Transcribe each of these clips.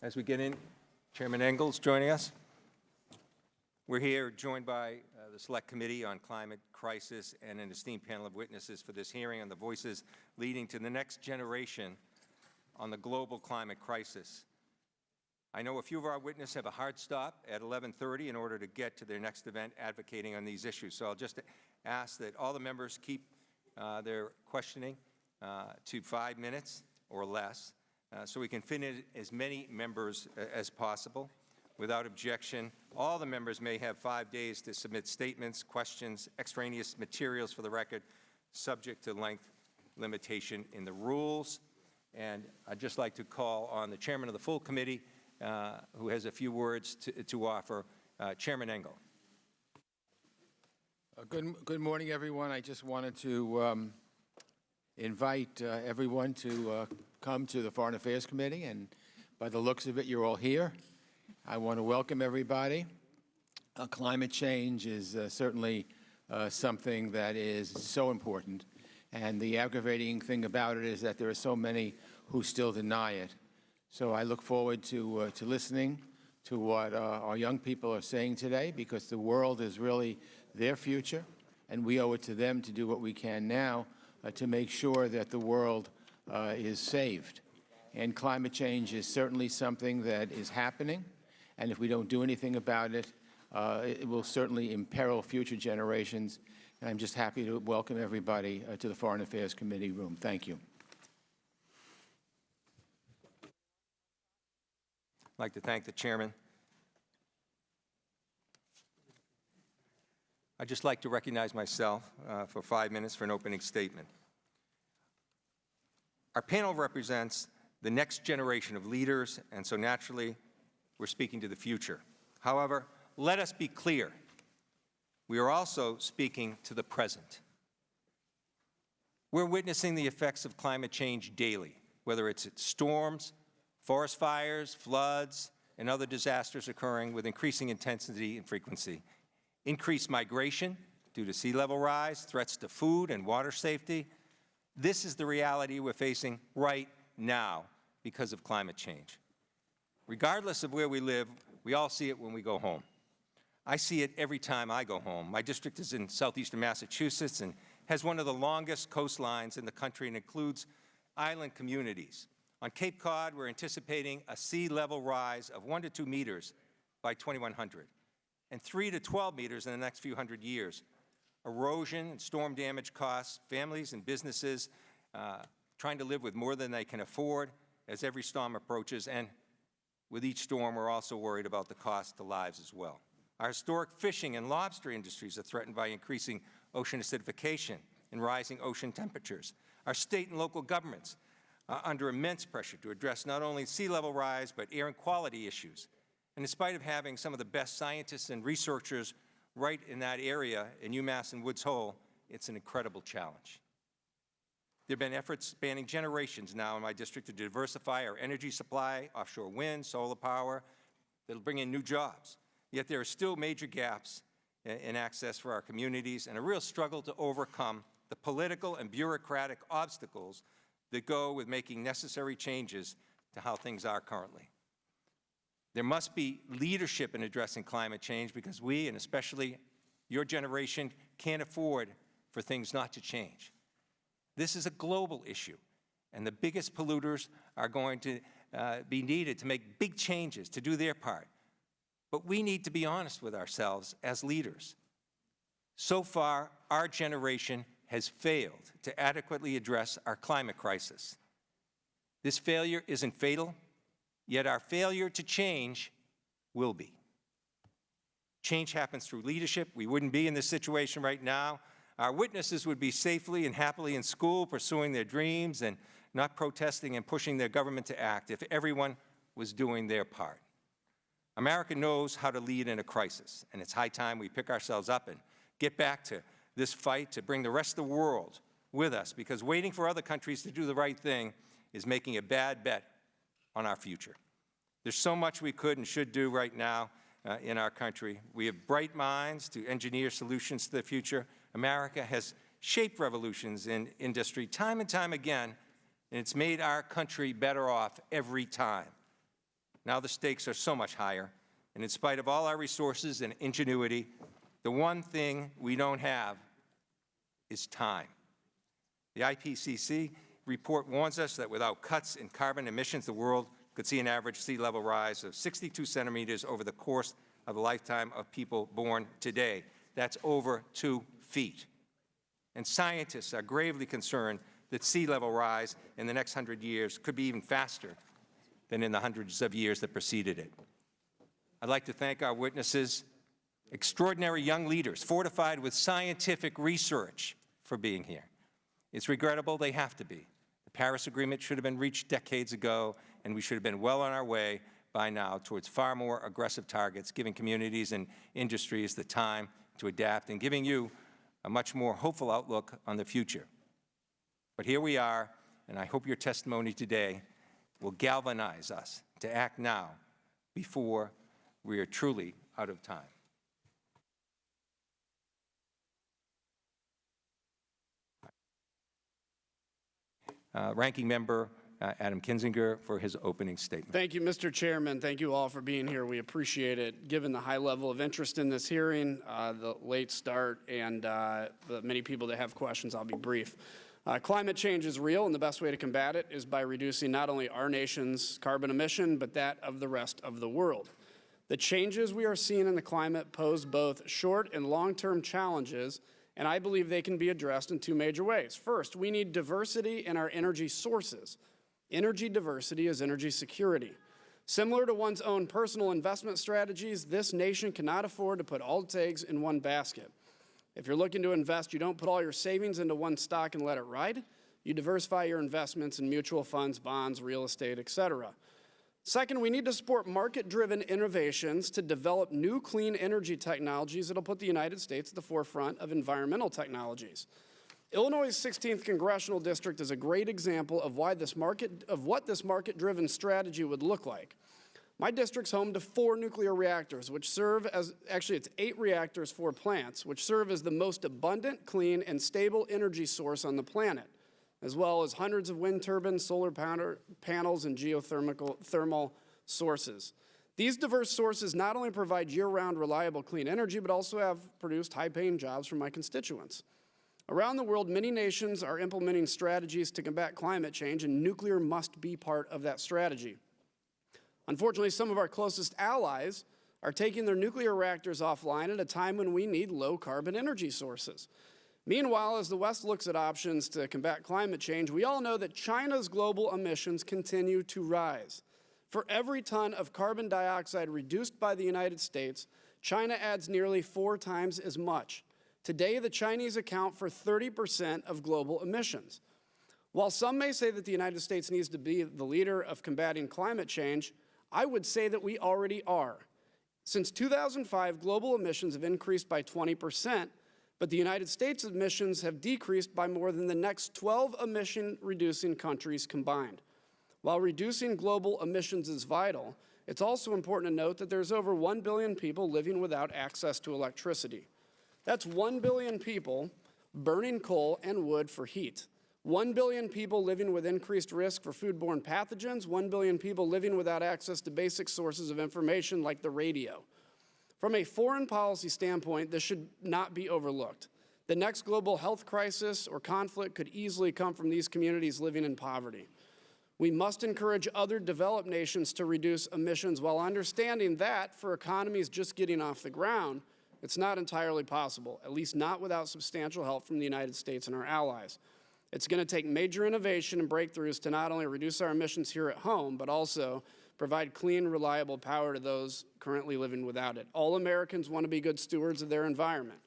As we get in, Chairman Engels joining us. We're here joined by the Select Committee on Climate Crisis and an esteemed panel of witnesses for this hearing on the voices leading to the next generation on the global climate crisis. I know a few of our witnesses have a hard stop at 11:30 in order to get to their next event advocating on these issues. So I'll just ask that all the members keep their questioning to 5 minutes or less so we can fit in as many members as possible. Without objection, all the members may have 5 days to submit statements, questions, extraneous materials for the record, subject to length limitation in the rules. And I'd just like to call on the chairman of the full committee, who has a few words to offer, Chairman Engel. Good morning, everyone. I just wanted to invite everyone to come to the Foreign Affairs Committee, and by the looks of it, you're all here. I want to welcome everybody. Climate change is certainly something that is so important, and the aggravating thing about it is that there are so many who still deny it. So I look forward to listening to what our young people are saying today, because the world is really their future, and we owe it to them to do what we can now to make sure that the world is saved. And climate change is certainly something that is happening, and if we don't do anything about it, it will certainly imperil future generations. And I'm just happy to welcome everybody to the Foreign Affairs Committee room. Thank you. I'd like to thank the chairman. I'd just like to recognize myself for 5 minutes for an opening statement. Our panel represents the next generation of leaders, and so naturally, we're speaking to the future. However, let us be clear. We are also speaking to the present. We're witnessing the effects of climate change daily, whether it's storms, forest fires, floods, and other disasters occurring with increasing intensity and frequency. Increased migration due to sea level rise, threats to food and water safety. This is the reality we're facing right now because of climate change. Regardless of where we live, we all see it when we go home. I see it every time I go home. My district is in southeastern Massachusetts and has one of the longest coastlines in the country and includes island communities. On Cape Cod, we're anticipating a sea level rise of 1 to 2 meters by 2100 and 3 to 12 meters in the next few hundred years. Erosion and storm damage costs families and businesses trying to live with more than they can afford as every storm approaches, and with each storm, we're also worried about the cost to lives as well. Our historic fishing and lobster industries are threatened by increasing ocean acidification and rising ocean temperatures. Our state and local governments under immense pressure to address not only sea level rise, but air and quality issues. And in spite of having some of the best scientists and researchers right in that area in UMass and Woods Hole, it's an incredible challenge. There have been efforts spanning generations now in my district to diversify our energy supply, offshore wind, solar power, that'll bring in new jobs. Yet there are still major gaps in access for our communities and a real struggle to overcome the political and bureaucratic obstacles that go with making necessary changes to how things are currently. There must be leadership in addressing climate change because we, and especially your generation, can't afford for things not to change. This is a global issue, and the biggest polluters are going to be needed to make big changes, to do their part. But we need to be honest with ourselves as leaders. So far, our generation has failed to adequately address our climate crisis. This failure isn't fatal, yet our failure to change will be. Change happens through leadership. We wouldn't be in this situation right now. Our witnesses would be safely and happily in school, pursuing their dreams and not protesting and pushing their government to act if everyone was doing their part. America knows how to lead in a crisis, and it's high time we pick ourselves up and get back to this fight to bring the rest of the world with us, because waiting for other countries to do the right thing is making a bad bet on our future. There's so much we could and should do right now in our country. We have bright minds to engineer solutions to the future. America has shaped revolutions in industry time and time again, and it's made our country better off every time. Now the stakes are so much higher, and in spite of all our resources and ingenuity, the one thing we don't have is time. The IPCC report warns us that without cuts in carbon emissions, the world could see an average sea level rise of 62 centimeters over the course of the lifetime of people born today. That's over 2 feet. And scientists are gravely concerned that sea level rise in the next 100 years could be even faster than in the hundreds of years that preceded it. I'd like to thank our witnesses, extraordinary young leaders fortified with scientific research, for being here. It's regrettable they have to be. The Paris Agreement should have been reached decades ago, and we should have been well on our way by now towards far more aggressive targets, giving communities and industries the time to adapt and giving you a much more hopeful outlook on the future. But here we are, and I hope your testimony today will galvanize us to act now before we are truly out of time. Ranking Member Adam Kinzinger for his opening statement. Thank you, Mr. Chairman. Thank you all for being here. We appreciate it. Given the high level of interest in this hearing, the late start, and the many people that have questions, I'll be brief. Climate change is real, and the best way to combat it is by reducing not only our nation's carbon emission, but that of the rest of the world. The changes we are seeing in the climate pose both short and long-term challenges, and I believe they can be addressed in two major ways. First, we need diversity in our energy sources. Energy diversity is energy security. Similar to one's own personal investment strategies, this nation cannot afford to put all its eggs in one basket. If you're looking to invest, you don't put all your savings into one stock and let it ride. You diversify your investments in mutual funds, bonds, real estate, etc. Second, we need to support market-driven innovations to develop new clean energy technologies that will put the United States at the forefront of environmental technologies. Illinois' 16th Congressional District is a great example of what this market-driven strategy would look like. My district's home to 4 nuclear reactors, which serve as, actually it's 8 reactors, 4 plants, which serve as the most abundant, clean, and stable energy source on the planet, as well as hundreds of wind turbines, solar panels, and geothermal sources. These diverse sources not only provide year-round reliable clean energy, but also have produced high-paying jobs for my constituents. Around the world, many nations are implementing strategies to combat climate change, and nuclear must be part of that strategy. Unfortunately, some of our closest allies are taking their nuclear reactors offline at a time when we need low-carbon energy sources. Meanwhile, as the West looks at options to combat climate change, we all know that China's global emissions continue to rise. For every ton of carbon dioxide reduced by the United States, China adds nearly 4 times as much. Today, the Chinese account for 30% of global emissions. While some may say that the United States needs to be the leader of combating climate change, I would say that we already are. Since 2005, global emissions have increased by 20%, but the United States emissions have decreased by more than the next 12 emission-reducing countries combined. While reducing global emissions is vital, it's also important to note that there's over 1 billion people living without access to electricity. That's 1 billion people burning coal and wood for heat. 1 billion people living with increased risk for foodborne pathogens, 1 billion people living without access to basic sources of information like the radio. From a foreign policy standpoint, this should not be overlooked. The next global health crisis or conflict could easily come from these communities living in poverty. We must encourage other developed nations to reduce emissions while understanding that for economies just getting off the ground, it's not entirely possible, at least not without substantial help from the United States and our allies. It's going to take major innovation and breakthroughs to not only reduce our emissions here at home, but also provide clean, reliable power to those currently living without it. All Americans want to be good stewards of their environment.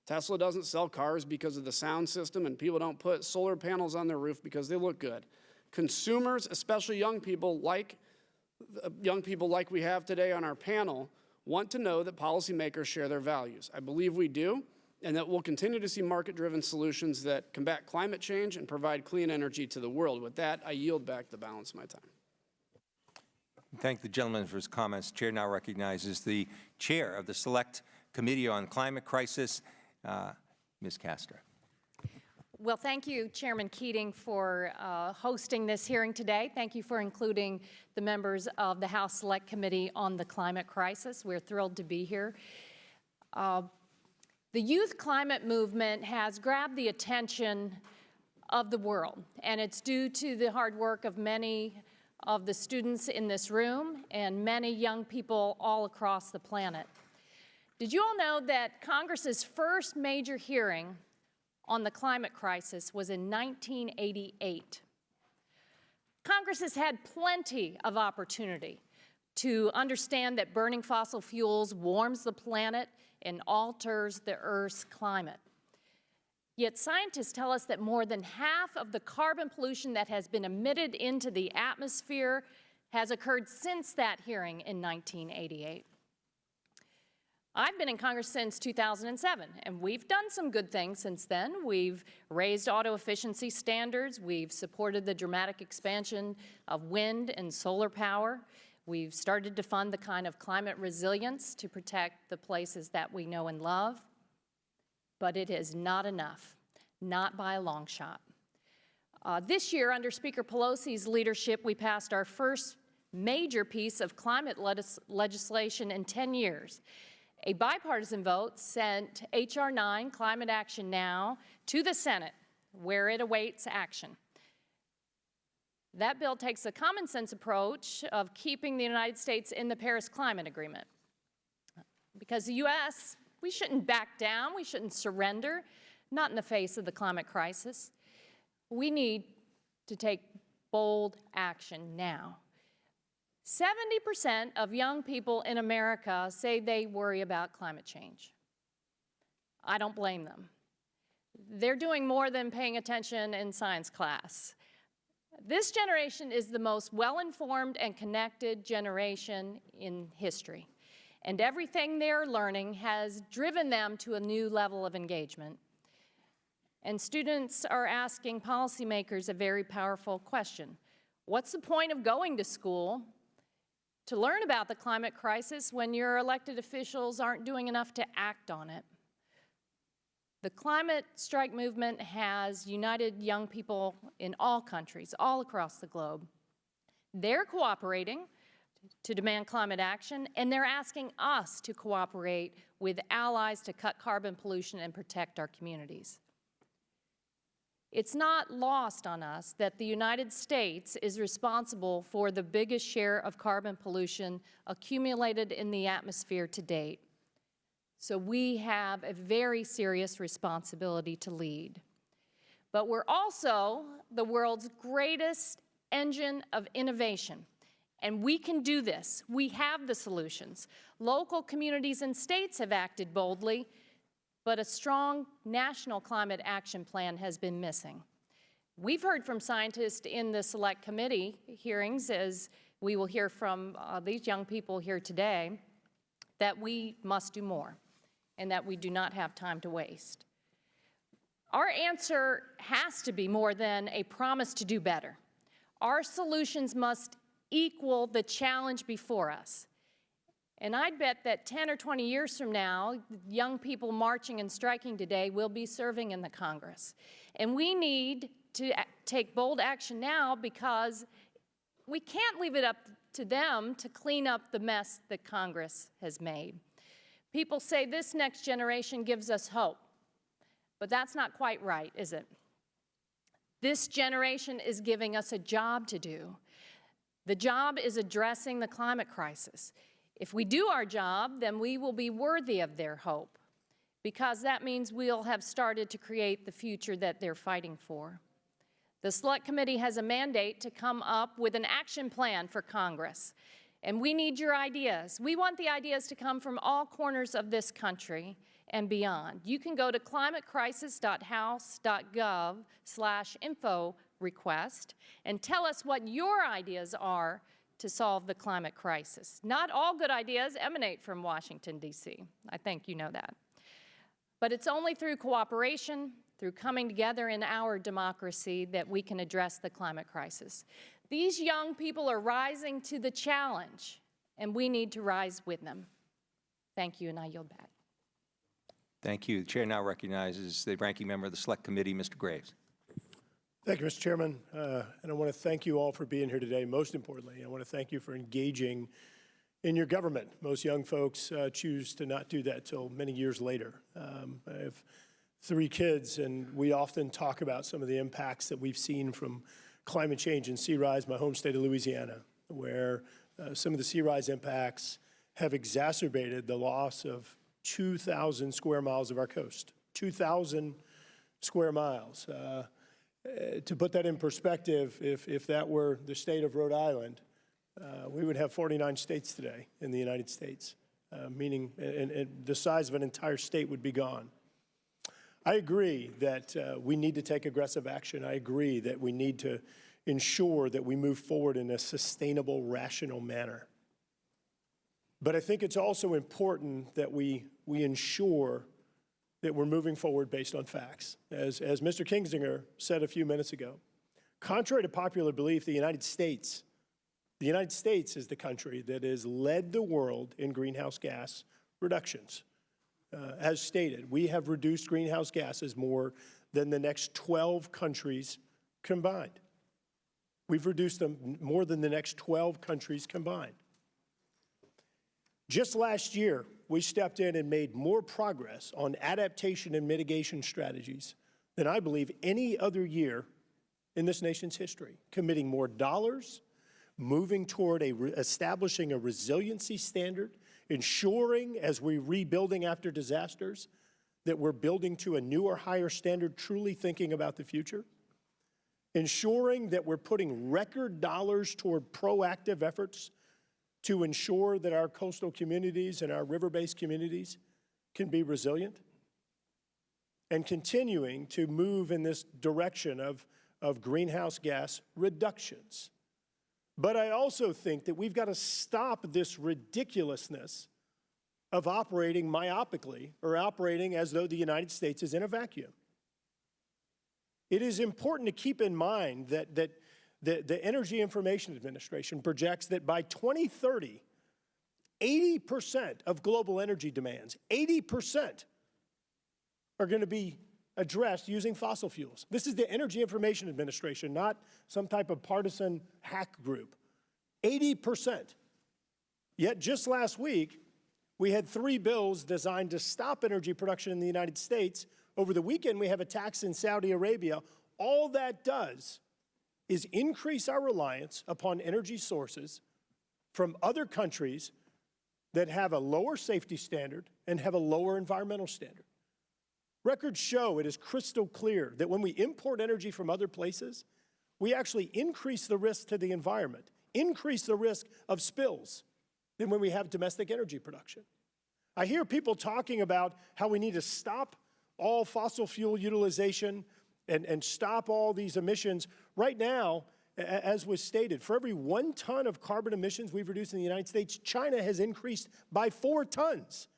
Tesla doesn't sell cars because of the sound system, and people don't put solar panels on their roof because they look good. Consumers, especially young people like we have today on our panel, want to know that policymakers share their values. I believe we do, and that we'll continue to see market-driven solutions that combat climate change and provide clean energy to the world. With that, I yield back the balance of my time. Thank the gentleman for his comments. The Chair now recognizes the Chair of the Select Committee on Climate Crisis, Ms. Castor. Well, thank you, Chairman Keating, for hosting this hearing today. Thank you for including the members of the House Select Committee on the Climate Crisis. We're thrilled to be here. The youth climate movement has grabbed the attention of the world, and it's due to the hard work of many of the students in this room and many young people all across the planet. Did you all know that Congress's first major hearing on the climate crisis was in 1988? Congress has had plenty of opportunity to understand that burning fossil fuels warms the planet and alters the Earth's climate. Yet scientists tell us that more than half of the carbon pollution that has been emitted into the atmosphere has occurred since that hearing in 1988. I've been in Congress since 2007, and we've done some good things since then. We've raised auto efficiency standards. We've supported the dramatic expansion of wind and solar power. We've started to fund the kind of climate resilience to protect the places that we know and love. But it is not enough, not by a long shot. This year, under Speaker Pelosi's leadership, we passed our first major piece of climate legislation in 10 years. A bipartisan vote sent H.R. 9, Climate Action Now, to the Senate, where it awaits action. That bill takes a common sense approach of keeping the United States in the Paris Climate Agreement. Because the U.S., we shouldn't back down, we shouldn't surrender, not in the face of the climate crisis. We need to take bold action now. 70% of young people in America say they worry about climate change. I don't blame them. They're doing more than paying attention in science class. This generation is the most well-informed and connected generation in history. And everything they're learning has driven them to a new level of engagement. And students are asking policymakers a very powerful question. What's the point of going to school to learn about the climate crisis when your elected officials aren't doing enough to act on it? The climate strike movement has united young people in all countries, all across the globe. They're cooperating to demand climate action, and they're asking us to cooperate with allies to cut carbon pollution and protect our communities. It's not lost on us that the United States is responsible for the biggest share of carbon pollution accumulated in the atmosphere to date. So we have a very serious responsibility to lead. But we're also the world's greatest engine of innovation. And we can do this. We have the solutions. Local communities and states have acted boldly, but a strong national climate action plan has been missing. We've heard from scientists in the Select Committee hearings, as we will hear from these young people here today, that we must do more and that we do not have time to waste. Our answer has to be more than a promise to do better. Our solutions must equal the challenge before us. And I'd bet that 10 or 20 years from now, young people marching and striking today will be serving in the Congress. And we need to take bold action now because we can't leave it up to them to clean up the mess that Congress has made. People say this next generation gives us hope, but that's not quite right, is it? This generation is giving us a job to do. The job is addressing the climate crisis. If we do our job, then we will be worthy of their hope, because that means we'll have started to create the future that they're fighting for. The Select Committee has a mandate to come up with an action plan for Congress, and we need your ideas. We want the ideas to come from all corners of this country and beyond. You can go to climatecrisis.house.gov/info request and tell us what your ideas are to solve the climate crisis. Not all good ideas emanate from Washington, D.C. I think you know that. But it's only through cooperation, through coming together in our democracy, that we can address the climate crisis. These young people are rising to the challenge, and we need to rise with them. Thank you, and I yield back. Thank you. The chair now recognizes the ranking member of the Select Committee, Mr. Graves. Thank you, Mr. Chairman. And I want to thank you all for being here today. Most importantly, I want to thank you for engaging in your government. Most young folks choose to not do that till many years later. I have 3 kids, and we often talk about some of the impacts that we've seen from climate change and sea rise, my home state of Louisiana, where some of the sea rise impacts have exacerbated the loss of 2,000 square miles of our coast. 2,000 square miles. To put that in perspective, if that were the state of Rhode Island, we would have 49 states today in the United States, meaning and the size of an entire state would be gone. I agree that we need to take aggressive action. I agree that we need to ensure that we move forward in a sustainable, rational manner. But I think it's also important that we ensure that we're moving forward based on facts. As Mr. Kingsinger said a few minutes ago, contrary to popular belief, the United States is the country that has led the world in greenhouse gas reductions. As stated, we have reduced greenhouse gases more than the next 12 countries combined. We've reduced them more than the next 12 countries combined. Just last year, we stepped in and made more progress on adaptation and mitigation strategies than I believe any other year in this nation's history, committing more dollars, moving toward establishing a resiliency standard, ensuring as we're rebuilding after disasters that we're building to a newer, higher standard, truly thinking about the future, ensuring that we're putting record dollars toward proactive efforts to ensure that our coastal communities and our river-based communities can be resilient, and continuing to move in this direction of greenhouse gas reductions. But I also think that we've got to stop this ridiculousness of operating myopically or operating as though the United States is in a vacuum. It is important to keep in mind that the Energy Information Administration projects that by 2030, 80% of global energy demands, 80% are going to be addressed using fossil fuels. This is the Energy Information Administration, not some type of partisan hack group. 80%. Yet just last week, we had 3 bills designed to stop energy production in the United States. Over the weekend, we have a tax in Saudi Arabia. All that does is increase our reliance upon energy sources from other countries that have a lower safety standard and have a lower environmental standard. Records show, it is crystal clear, that when we import energy from other places, we actually increase the risk to the environment, increase the risk of spills than when we have domestic energy production. I hear people talking about how we need to stop all fossil fuel utilization and stop all these emissions. Right now, as was stated, for every 1 ton of carbon emissions we've reduced in the United States, China has increased by 4 tons,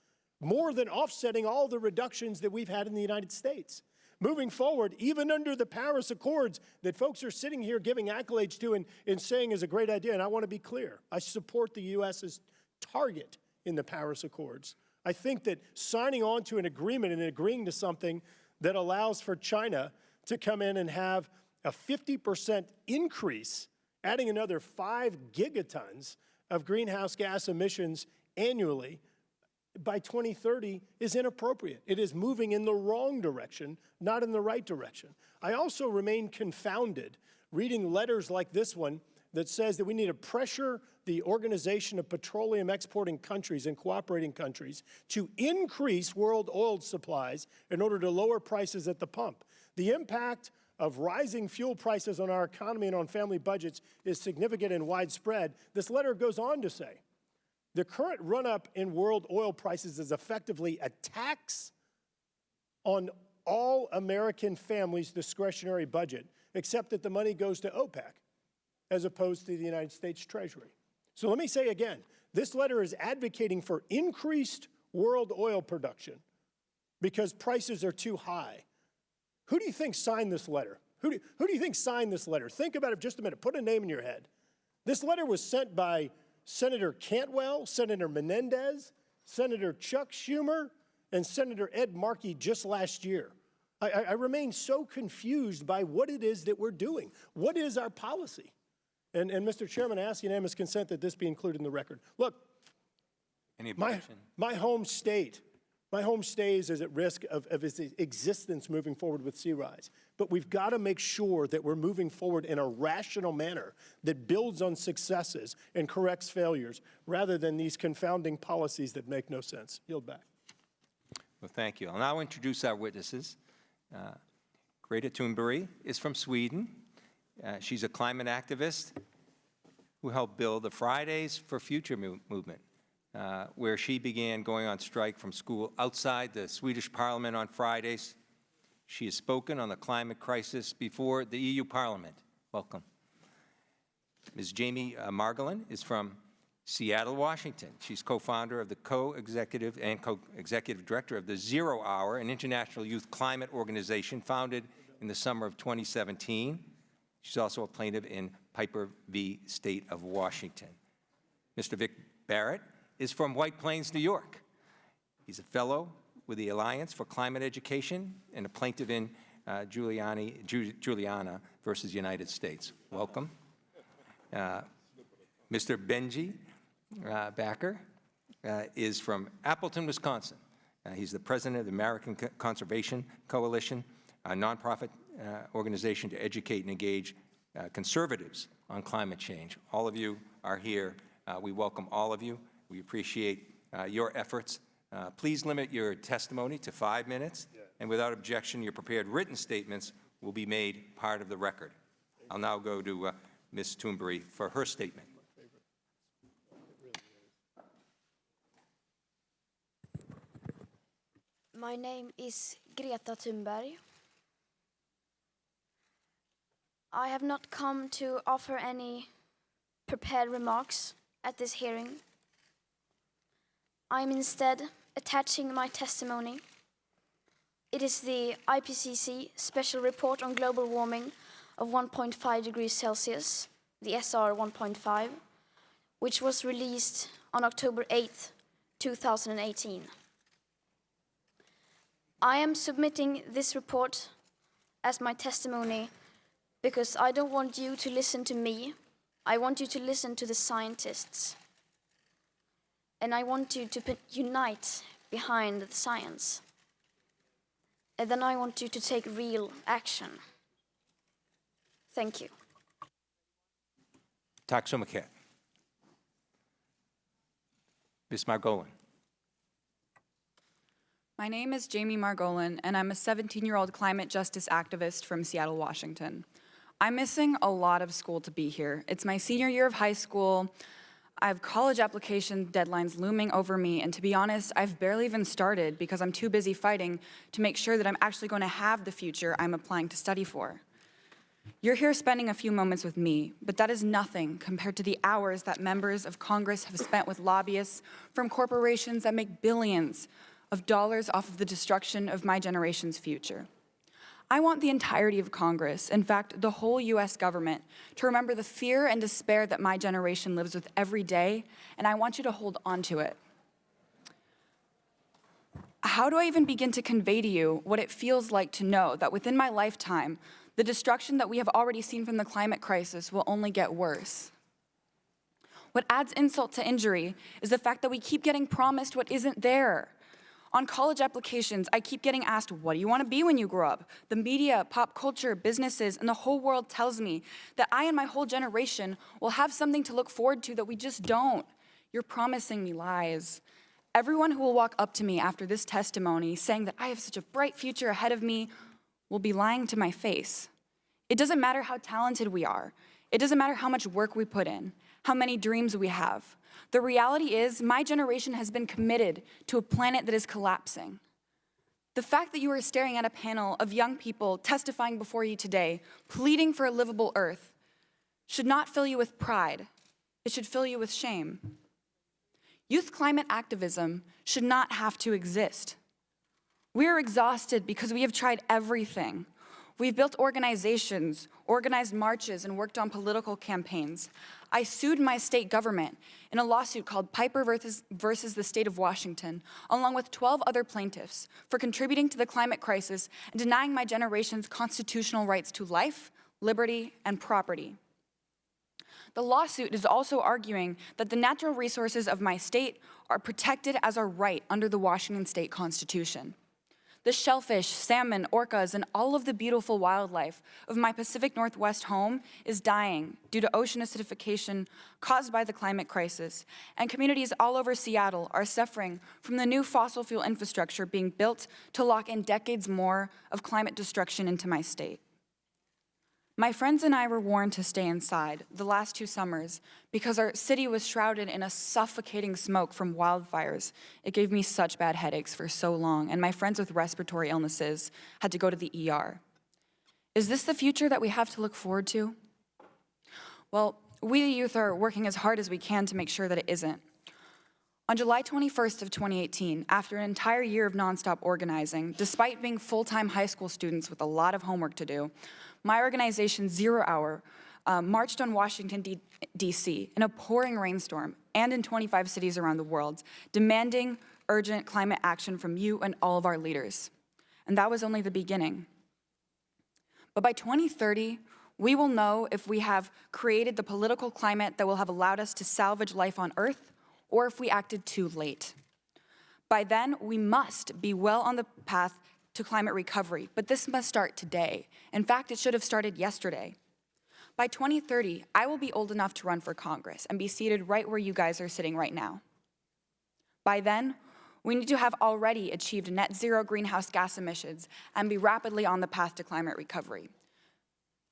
more than offsetting all the reductions that we've had in the United States. Moving forward, even under the Paris Accords that folks are sitting here giving accolades to and saying is a great idea, and I want to be clear, I support the U.S.'s target in the Paris Accords. I think that signing on to an agreement and agreeing to something that allows for China to come in and have a 50% increase, adding another 5 gigatons of greenhouse gas emissions annually by 2030 is inappropriate. It is moving in the wrong direction, not in the right direction. I also remain confounded reading letters like this one that says that we need to pressure the Organization of Petroleum Exporting Countries and Cooperating Countries to increase world oil supplies in order to lower prices at the pump. The impact of rising fuel prices on our economy and on family budgets is significant and widespread. This letter goes on to say, the current run-up in world oil prices is effectively a tax on all American families' discretionary budget, except that the money goes to OPEC as opposed to the United States Treasury. So let me say again, this letter is advocating for increased world oil production because prices are too high. Who do you think signed this letter? Who do you think signed this letter? Think about it for just a minute. Put a name in your head. This letter was sent by Senator Cantwell, Senator Menendez, Senator Chuck Schumer, and Senator Ed Markey just last year. I remain so confused by what it is that we're doing. What is our policy? And Mr. Chairman, I ask unanimous consent that this be included in the record. Look, Any objection? my home state is at risk of its existence moving forward with sea rise. But we've got to make sure that we're moving forward in a rational manner that builds on successes and corrects failures, rather than these confounding policies that make no sense. Yield back. Well, thank you. I'll now introduce our witnesses. Greta Thunberg is from Sweden. She's a climate activist who helped build the Fridays for Future movement, where she began going on strike from school outside the Swedish parliament on Fridays. She has spoken on the climate crisis before the EU Parliament. Welcome. Ms. Jamie Margolin is from Seattle, Washington. She's co-founder of the co-executive director of the 0 Hour, an international youth climate organization founded in the summer of 2017. She's also a plaintiff in Piper v. State of Washington. Mr. Vic Barrett is from White Plains, New York. He's a fellow with the Alliance for Climate Education and a plaintiff in Juliana versus United States. Welcome. Mr. Benji Backer is from Appleton, Wisconsin. He's the president of the American Conservation Coalition, a nonprofit organization to educate and engage conservatives on climate change. All of you are here. We welcome all of you. We appreciate your efforts. Please limit your testimony to 5 minutes, and without objection, your prepared written statements will be made part of the record. I'll now go to Ms. Thunberg for her statement. My name is Greta Thunberg. I have not come to offer any prepared remarks at this hearing. I'm instead attaching my testimony. It is the IPCC Special Report on Global Warming of 1.5 degrees Celsius, the SR 1.5, which was released on October 8th, 2018. I am submitting this report as my testimony because I don't want you to listen to me. I want you to listen to the scientists. And I want you to unite behind the science. And then I want you to take real action. Thank you. Tack så mycket. Ms. Margolin. My name is Jamie Margolin, and I'm a 17-year-old climate justice activist from Seattle, Washington. I'm missing a lot of school to be here. It's my senior year of high school. I have college application deadlines looming over me, and to be honest, I've barely even started because I'm too busy fighting to make sure that I'm actually going to have the future I'm applying to study for. You're here spending a few moments with me, but that is nothing compared to the hours that members of Congress have spent with lobbyists from corporations that make billions of dollars off of the destruction of my generation's future. I want the entirety of Congress, in fact, the whole US government, to remember the fear and despair that my generation lives with every day, and I want you to hold on to it. How do I even begin to convey to you what it feels like to know that within my lifetime, the destruction that we have already seen from the climate crisis will only get worse? What adds insult to injury is the fact that we keep getting promised what isn't there. On college applications, I keep getting asked, what do you want to be when you grow up? The media, pop culture, businesses, and the whole world tells me that I and my whole generation will have something to look forward to that we just don't. You're promising me lies. Everyone who will walk up to me after this testimony saying that I have such a bright future ahead of me will be lying to my face. It doesn't matter how talented we are. It doesn't matter how much work we put in, how many dreams we have. The reality is, my generation has been committed to a planet that is collapsing. The fact that you are staring at a panel of young people testifying before you today, pleading for a livable Earth, should not fill you with pride. It should fill you with shame. Youth climate activism should not have to exist. We are exhausted because we have tried everything. We've built organizations, organized marches, and worked on political campaigns. I sued my state government in a lawsuit called Piper versus the State of Washington, along with 12 other plaintiffs, for contributing to the climate crisis and denying my generation's constitutional rights to life, liberty, and property. The lawsuit is also arguing that the natural resources of my state are protected as a right under the Washington State Constitution. The shellfish, salmon, orcas, and all of the beautiful wildlife of my Pacific Northwest home is dying due to ocean acidification caused by the climate crisis, and communities all over Seattle are suffering from the new fossil fuel infrastructure being built to lock in decades more of climate destruction into my state. My friends and I were warned to stay inside the last 2 summers because our city was shrouded in a suffocating smoke from wildfires. It gave me such bad headaches for so long, and my friends with respiratory illnesses had to go to the ER. Is this the future that we have to look forward to? Well, we the youth are working as hard as we can to make sure that it isn't. On July 21st of 2018, after an entire year of nonstop organizing, despite being full-time high school students with a lot of homework to do, my organization, 0 Hour, marched on Washington, D.C. in a pouring rainstorm and in 25 cities around the world, demanding urgent climate action from you and all of our leaders. And that was only the beginning. But by 2030, we will know if we have created the political climate that will have allowed us to salvage life on Earth, or if we acted too late. By then, we must be well on the path to climate recovery, but this must start today. In fact, it should have started yesterday. By 2030, I will be old enough to run for Congress and be seated right where you guys are sitting right now. By then, we need to have already achieved net zero greenhouse gas emissions and be rapidly on the path to climate recovery.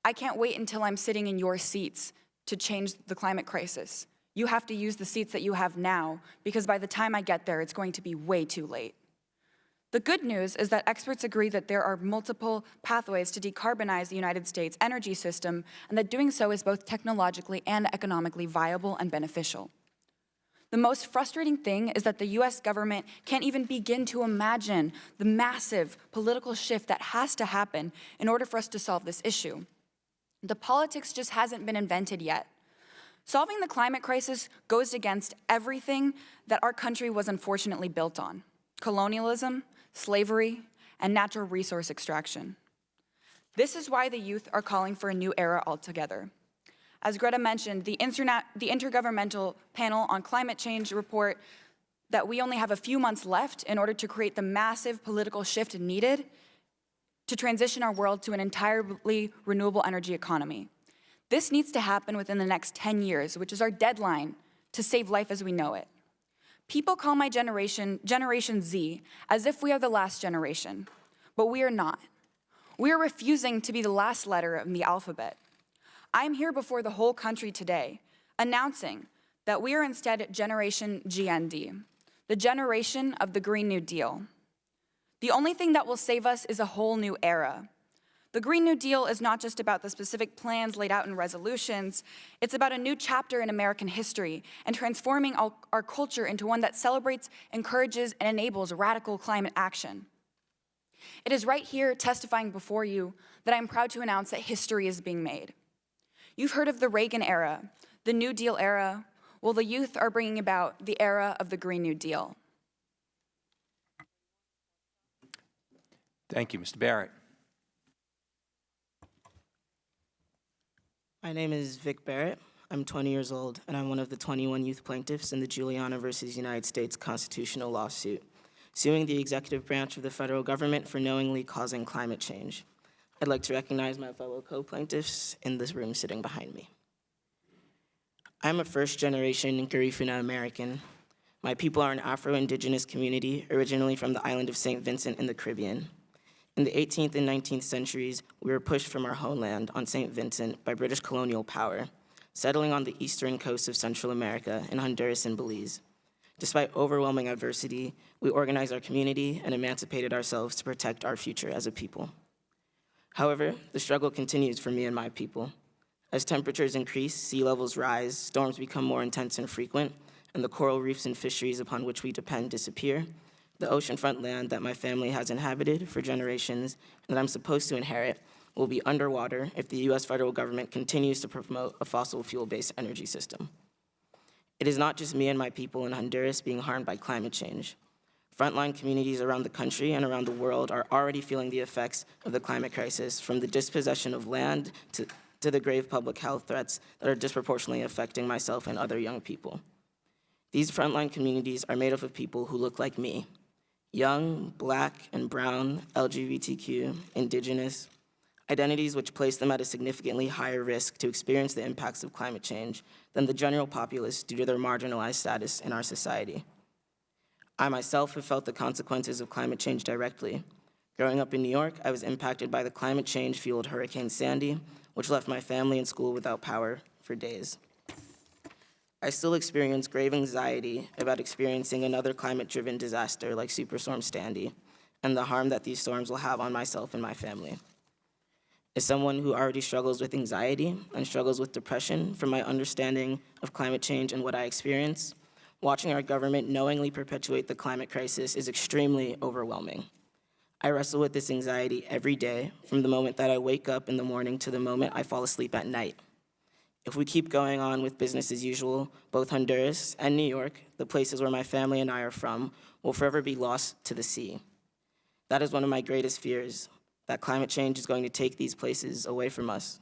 I can't wait until I'm sitting in your seats to change the climate crisis. You have to use the seats that you have now, because by the time I get there, it's going to be way too late. The good news is that experts agree that there are multiple pathways to decarbonize the United States energy system, and that doing so is both technologically and economically viable and beneficial. The most frustrating thing is that the US government can't even begin to imagine the massive political shift that has to happen in order for us to solve this issue. The politics just hasn't been invented yet. Solving the climate crisis goes against everything that our country was unfortunately built on: colonialism, slavery, and natural resource extraction. This is why the youth are calling for a new era altogether. As Greta mentioned, the Intergovernmental Panel on Climate Change report that we only have a few months left in order to create the massive political shift needed to transition our world to an entirely renewable energy economy. This needs to happen within the next 10 years, which is our deadline to save life as we know it. People call my generation Generation Z as if we are the last generation, but we are not. We are refusing to be the last letter in the alphabet. I am here before the whole country today, announcing that we are instead Generation GND, the generation of the Green New Deal. The only thing that will save us is a whole new era. The Green New Deal is not just about the specific plans laid out in resolutions. It's about a new chapter in American history and transforming our culture into one that celebrates, encourages, and enables radical climate action. It is right here, testifying before you, that I'm proud to announce that history is being made. You've heard of the Reagan era, the New Deal era. Well, the youth are bringing about the era of the Green New Deal. Thank you, Mr. Barrett. My name is Vic Barrett. I'm 20 years old, and I'm one of the 21 youth plaintiffs in the Juliana versus United States constitutional lawsuit, suing the executive branch of the federal government for knowingly causing climate change. I'd like to recognize my fellow co-plaintiffs in this room sitting behind me. I'm a first-generation Garifuna American. My people are an Afro-Indigenous community originally from the island of St. Vincent in the Caribbean. In the 18th and 19th centuries, we were pushed from our homeland on St. Vincent by British colonial power, settling on the eastern coast of Central America in Honduras and Belize. Despite overwhelming adversity, we organized our community and emancipated ourselves to protect our future as a people. However, the struggle continues for me and my people. As temperatures increase, sea levels rise, storms become more intense and frequent, and the coral reefs and fisheries upon which we depend disappear, the oceanfront land that my family has inhabited for generations and that I'm supposed to inherit will be underwater if the U.S. federal government continues to promote a fossil fuel-based energy system. It is not just me and my people in Honduras being harmed by climate change. Frontline communities around the country and around the world are already feeling the effects of the climate crisis, from the dispossession of land to the grave public health threats that are disproportionately affecting myself and other young people. These frontline communities are made up of people who look like me: young, Black and brown, LGBTQ, Indigenous, identities which place them at a significantly higher risk to experience the impacts of climate change than the general populace due to their marginalized status in our society. I myself have felt the consequences of climate change directly. Growing up in New York, I was impacted by the climate change-fueled Hurricane Sandy, which left my family and school without power for days. I still experience grave anxiety about experiencing another climate-driven disaster like Superstorm Sandy and the harm that these storms will have on myself and my family. As someone who already struggles with anxiety and struggles with depression from my understanding of climate change and what I experience, watching our government knowingly perpetuate the climate crisis is extremely overwhelming. I wrestle with this anxiety every day, from the moment that I wake up in the morning to the moment I fall asleep at night. If we keep going on with business as usual, both Honduras and New York, the places where my family and I are from, will forever be lost to the sea. That is one of my greatest fears, that climate change is going to take these places away from us.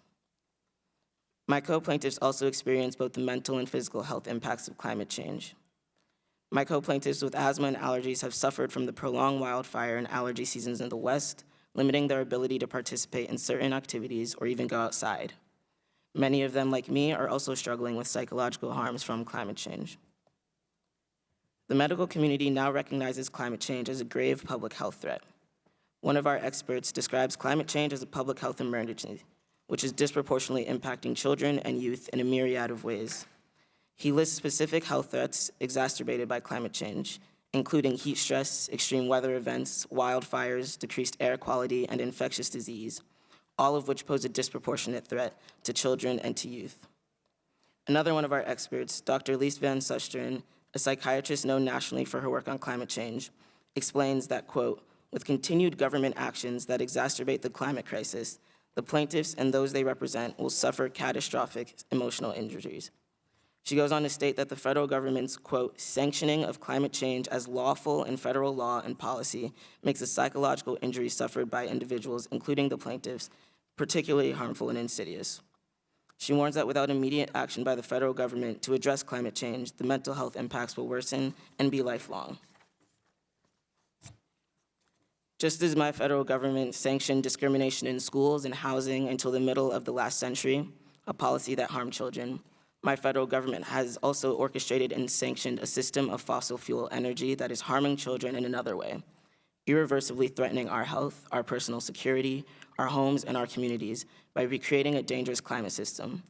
My co-plaintiffs also experience both the mental and physical health impacts of climate change. My co-plaintiffs with asthma and allergies have suffered from the prolonged wildfire and allergy seasons in the West, limiting their ability to participate in certain activities or even go outside. Many of them, like me, are also struggling with psychological harms from climate change. The medical community now recognizes climate change as a grave public health threat. One of our experts describes climate change as a public health emergency, which is disproportionately impacting children and youth in a myriad of ways. He lists specific health threats exacerbated by climate change, including heat stress, extreme weather events, wildfires, decreased air quality, and infectious disease, all of which pose a disproportionate threat to children and to youth. Another one of our experts, Dr. Lies van Susteren, a psychiatrist known nationally for her work on climate change, explains that, quote, with continued government actions that exacerbate the climate crisis, the plaintiffs and those they represent will suffer catastrophic emotional injuries. She goes on to state that the federal government's, quote, sanctioning of climate change as lawful in federal law and policy makes the psychological injuries suffered by individuals, including the plaintiffs, particularly harmful and insidious. She warns that without immediate action by the federal government to address climate change, the mental health impacts will worsen and be lifelong. Just as my federal government sanctioned discrimination in schools and housing until the middle of the last century, a policy that harmed children, my federal government has also orchestrated and sanctioned a system of fossil fuel energy that is harming children in another way, irreversibly threatening our health, our personal security, our homes, and our communities by recreating a dangerous climate system.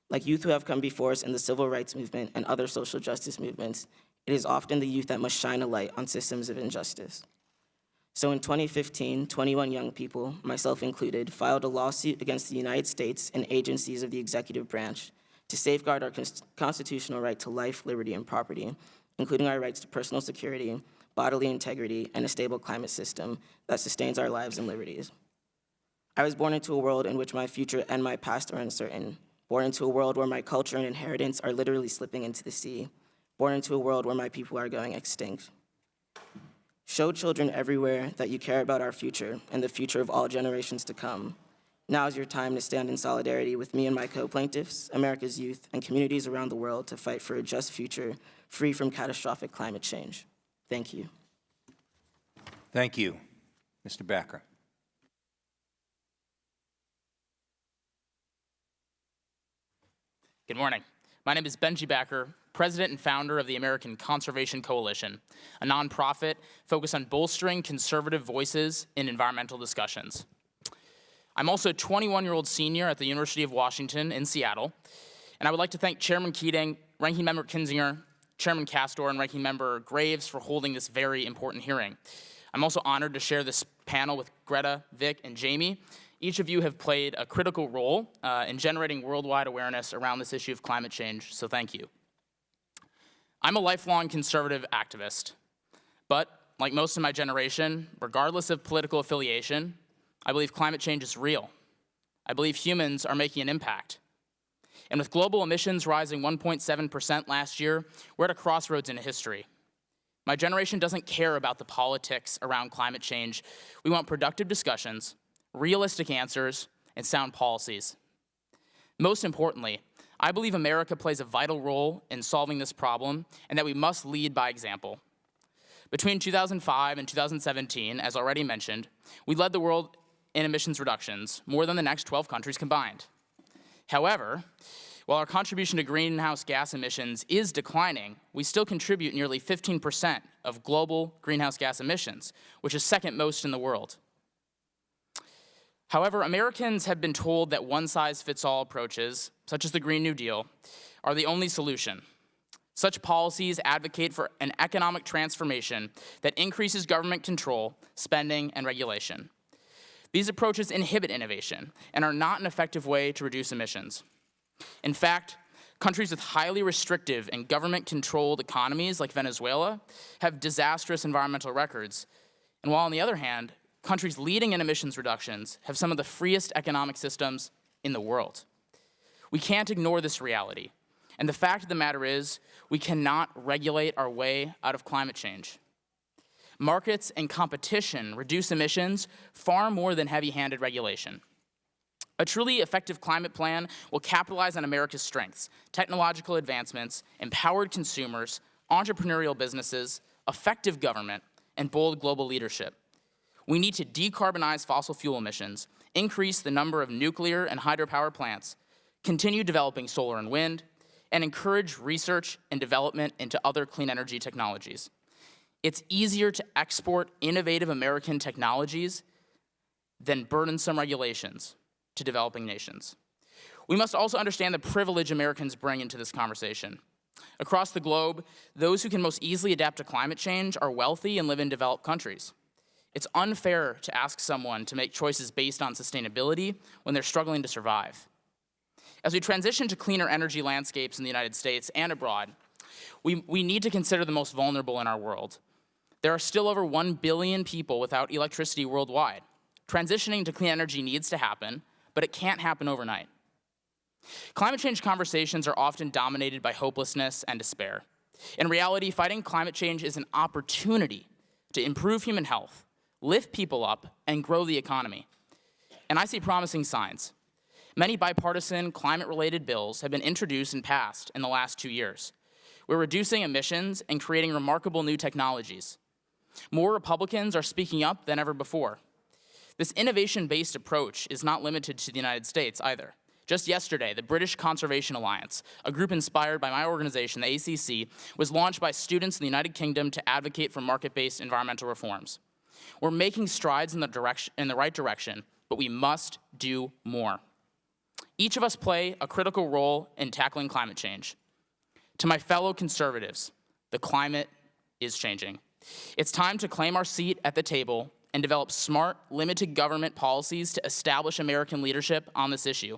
Like youth who have come before us in the civil rights movement and other social justice movements, it is often the youth that must shine a light on systems of injustice. So in 2015, 21 young people, myself included, filed a lawsuit against the United States and agencies of the executive branch to safeguard our constitutional right to life, liberty, and property, including our rights to personal security, bodily integrity, and a stable climate system that sustains our lives and liberties. I was born into a world in which my future and my past are uncertain, born into a world where my culture and inheritance are literally slipping into the sea, born into a world where my people are going extinct. Show children everywhere that you care about our future and the future of all generations to come. Now is your time to stand in solidarity with me and my co-plaintiffs, America's youth, and communities around the world to fight for a just future free from catastrophic climate change. Thank you. Thank you. Mr. Backer. Good morning. My name is Benji Backer, president and founder of the American Conservation Coalition, a nonprofit focused on bolstering conservative voices in environmental discussions. I'm also a 21-year-old senior at the University of Washington in Seattle, and I would like to thank Chairman Keating, Ranking Member Kinzinger, Chairman Castor, and Ranking Member Graves for holding this very important hearing. I'm also honored to share this panel with Greta, Vic, and Jamie. Each of you have played a critical role in generating worldwide awareness around this issue of climate change, so thank you. I'm a lifelong conservative activist, but like most of my generation, regardless of political affiliation, I believe climate change is real, I believe humans are making an impact. And with global emissions rising 1.7% last year, we're at a crossroads in history. My generation doesn't care about the politics around climate change. We want productive discussions, realistic answers, and sound policies. Most importantly, I believe America plays a vital role in solving this problem and that we must lead by example. Between 2005 and 2017, as already mentioned, we led the world in emissions reductions, more than the next 12 countries combined. However, while our contribution to greenhouse gas emissions is declining, we still contribute nearly 15% of global greenhouse gas emissions, which is second most in the world. However, Americans have been told that one-size-fits-all approaches, such as the Green New Deal, are the only solution. Such policies advocate for an economic transformation that increases government control, spending, and regulation. These approaches inhibit innovation and are not an effective way to reduce emissions. In fact, countries with highly restrictive and government-controlled economies like Venezuela have disastrous environmental records. And while on the other hand, countries leading in emissions reductions have some of the freest economic systems in the world. We can't ignore this reality. And the fact of the matter is, we cannot regulate our way out of climate change. Markets and competition reduce emissions far more than heavy-handed regulation. A truly effective climate plan will capitalize on America's strengths, technological advancements, empowered consumers, entrepreneurial businesses, effective government, and bold global leadership. We need to decarbonize fossil fuel emissions, increase the number of nuclear and hydropower plants, continue developing solar and wind, and encourage research and development into other clean energy technologies. It's easier to export innovative American technologies than burdensome regulations to developing nations. We must also understand the privilege Americans bring into this conversation. Across the globe, those who can most easily adapt to climate change are wealthy and live in developed countries. It's unfair to ask someone to make choices based on sustainability when they're struggling to survive. As we transition to cleaner energy landscapes in the United States and abroad, we need to consider the most vulnerable in our world. There are still over 1 billion people without electricity worldwide. Transitioning to clean energy needs to happen, but it can't happen overnight. Climate change conversations are often dominated by hopelessness and despair. In reality, fighting climate change is an opportunity to improve human health, lift people up, and grow the economy. And I see promising signs. Many bipartisan climate-related bills have been introduced and passed in the last 2 years. We're reducing emissions and creating remarkable new technologies. More Republicans are speaking up than ever before. This innovation-based approach is not limited to the United States either. Just yesterday, the British Conservation Alliance, a group inspired by my organization, the ACC, was launched by students in the United Kingdom to advocate for market-based environmental reforms. We're making strides in the right direction, but we must do more. Each of us play a critical role in tackling climate change. To my fellow conservatives, the climate is changing. It's time to claim our seat at the table and develop smart, limited government policies to establish American leadership on this issue.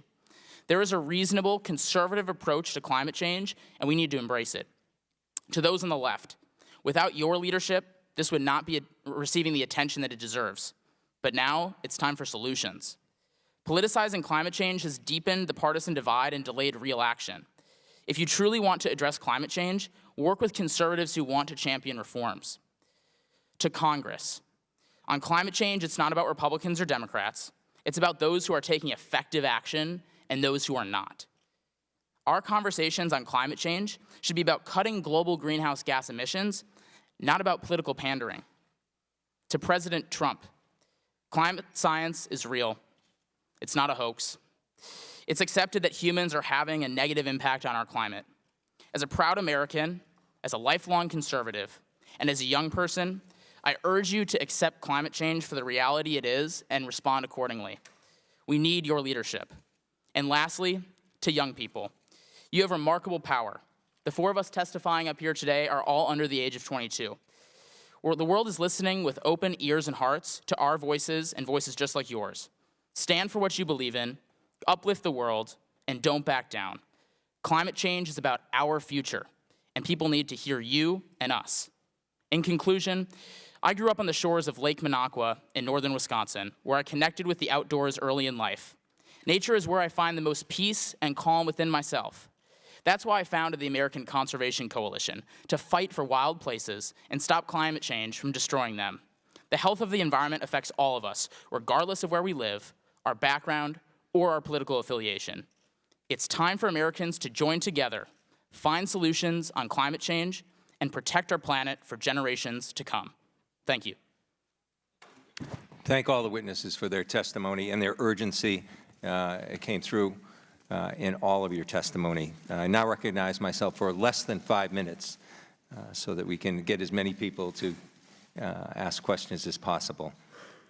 There is a reasonable, conservative approach to climate change, and we need to embrace it. To those on the left, without your leadership, this would not be receiving the attention that it deserves. But now, it's time for solutions. Politicizing climate change has deepened the partisan divide and delayed real action. If you truly want to address climate change, work with conservatives who want to champion reforms. To Congress, on climate change, it's not about Republicans or Democrats. It's about those who are taking effective action and those who are not. Our conversations on climate change should be about cutting global greenhouse gas emissions, not about political pandering. To President Trump, climate science is real. It's not a hoax. It's accepted that humans are having a negative impact on our climate. As a proud American, as a lifelong conservative, and as a young person, I urge you to accept climate change for the reality it is and respond accordingly. We need your leadership. And lastly, to young people, you have remarkable power. The 4 of us testifying up here today are all under the age of 22. The world is listening with open ears and hearts to our voices and voices just like yours. Stand for what you believe in, uplift the world, and don't back down. Climate change is about our future, and people need to hear you and us. In conclusion, I grew up on the shores of Lake Minocqua in northern Wisconsin, where I connected with the outdoors early in life. Nature is where I find the most peace and calm within myself. That's why I founded the American Conservation Coalition, to fight for wild places and stop climate change from destroying them. The health of the environment affects all of us, regardless of where we live, our background, or our political affiliation. It's time for Americans to join together, find solutions on climate change, and protect our planet for generations to come. Thank you. Thank all the witnesses for their testimony and their urgency. It came through in all of your testimony. I now recognize myself for less than 5 minutes so that we can get as many people to ask questions as possible.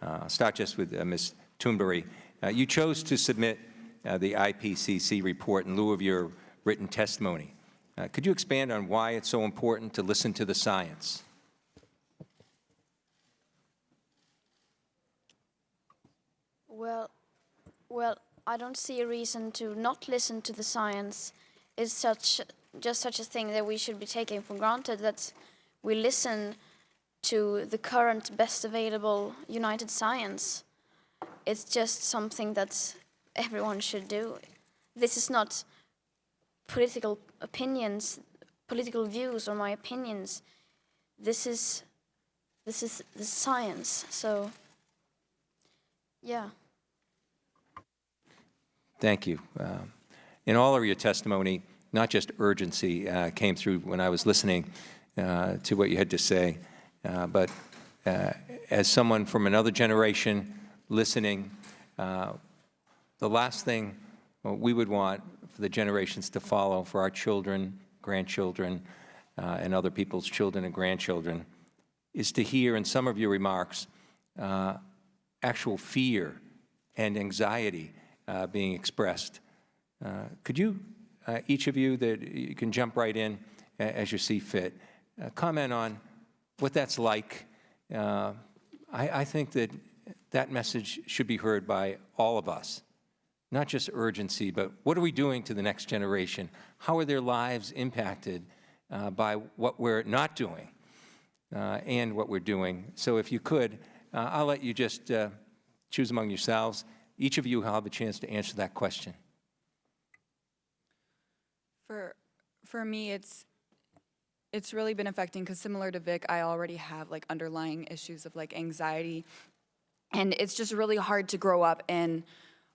I'll start just with Ms. Thunberg. You chose to submit the IPCC report in lieu of your written testimony. Could you expand on why it's so important to listen to the science? Well, I don't see a reason to not listen to the science. It's just such a thing that we should be taking for granted, that we listen to the current best available united science. It's just something that everyone should do. This is not political opinions, political views, or my opinions. This is the science. So, yeah. Thank you. In all of your testimony, not just urgency came through when I was listening to what you had to say, but as someone from another generation listening, the last thing we would want for the generations to follow, for our children, grandchildren, and other people's children and grandchildren, is to hear in some of your remarks actual fear and anxiety being expressed. Could you, each of you, that you can jump right in as you see fit, comment on what that's like? I think that that message should be heard by all of us, not just urgency, but what are we doing to the next generation? How are their lives impacted by what we're not doing and what we're doing? So if you could, I'll let you just choose among yourselves. Each of you will have a chance to answer that question. For me, it's really been affecting, because similar to Vic, I already have like underlying issues of like anxiety, and it's just really hard to grow up in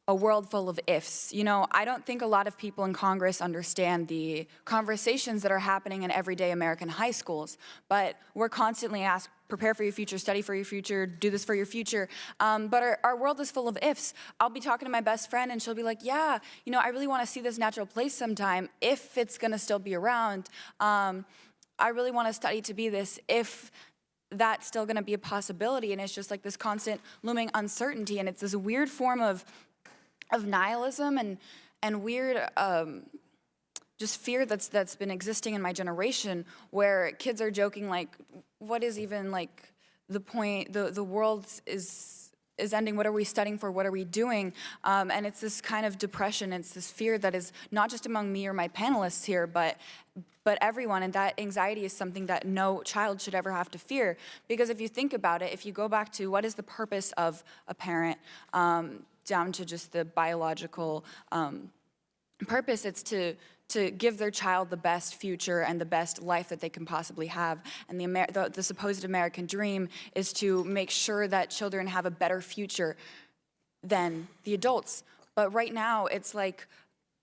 a world full of ifs. You know, I don't think a lot of people in Congress understand the conversations that are happening in everyday American high schools, but we're constantly asked, prepare for your future, study for your future, do this for your future. But our world is full of ifs. I'll be talking to my best friend and she'll be like, yeah, you know, I really want to see this natural place sometime if it's going to still be around. I really want to study to be this if that's still going to be a possibility. And it's just like this constant looming uncertainty. And it's this weird form of nihilism and weird just fear that's been existing in my generation, where kids are joking like, what is even like the point? The world is ending. What are we studying for? What are we doing? And it's this kind of depression. It's this fear that is not just among me or my panelists here, but everyone. And that anxiety is something that no child should ever have to fear. Because if you think about it, if you go back to what is the purpose of a parent, down to just the biological purpose, it's to give their child the best future and the best life that they can possibly have. And the supposed American dream is to make sure that children have a better future than the adults. But right now, it's like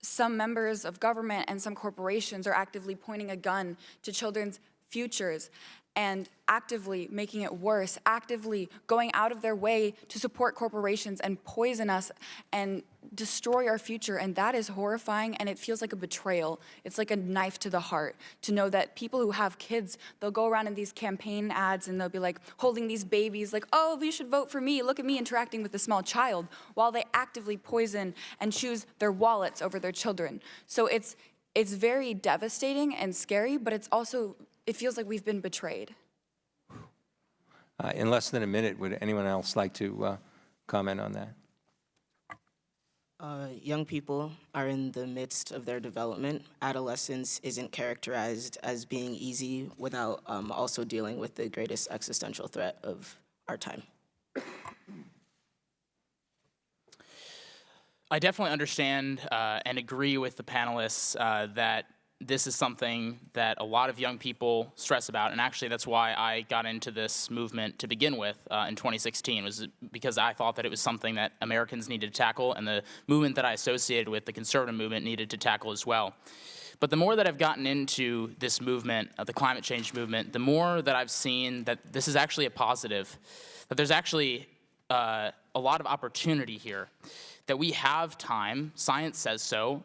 some members of government and some corporations are actively pointing a gun to children's futures and actively making it worse, actively going out of their way to support corporations and poison us and destroy our future. And that is horrifying, and it feels like a betrayal. It's like a knife to the heart to know that people who have kids, they'll go around in these campaign ads and they'll be like holding these babies like, oh, you should vote for me, look at me interacting with a small child, while they actively poison and choose their wallets over their children. So it's very devastating and scary, but it's also, it feels like we've been betrayed. In less than a minute, would anyone else like to comment on that? Young people are in the midst of their development. Adolescence isn't characterized as being easy without also dealing with the greatest existential threat of our time. I definitely understand and agree with the panelists that this is something that a lot of young people stress about, and actually that's why I got into this movement to begin with in 2016, was because I thought that it was something that Americans needed to tackle, and the movement that I associated with, the conservative movement, needed to tackle as well. But the more that I've gotten into this movement, the climate change movement, the more that I've seen that this is actually a positive, that there's actually a lot of opportunity here, that we have time, science says so.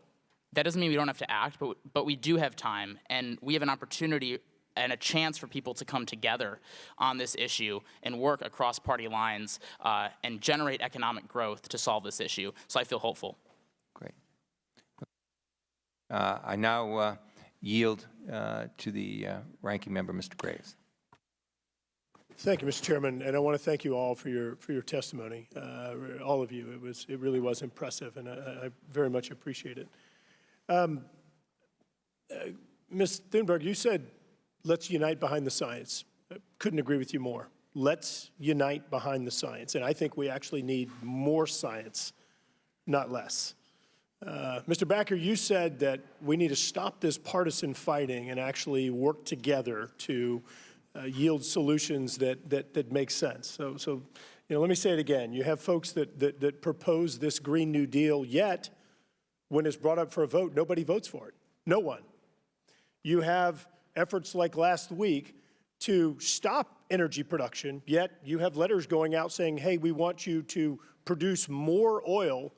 That doesn't mean we don't have to act, but we do have time, and we have an opportunity and a chance for people to come together on this issue and work across party lines and generate economic growth to solve this issue. So I feel hopeful. Great. I now yield to the ranking member, Mr. Graves. Thank you, Mr. Chairman, and I want to thank you all for your testimony, all of you. It really was impressive, and I very much appreciate it. Ms. Thunberg, you said, let's unite behind the science. I couldn't agree with you more. Let's unite behind the science, and I think we actually need more science, not less. Mr. Backer, you said that we need to stop this partisan fighting and actually work together to yield solutions that make sense. So you know, let me say it again. You have folks that propose this Green New Deal, yet when it's brought up for a vote, nobody votes for it. No one. You have efforts like last week to stop energy production, yet you have letters going out saying, hey, we want you to produce more oil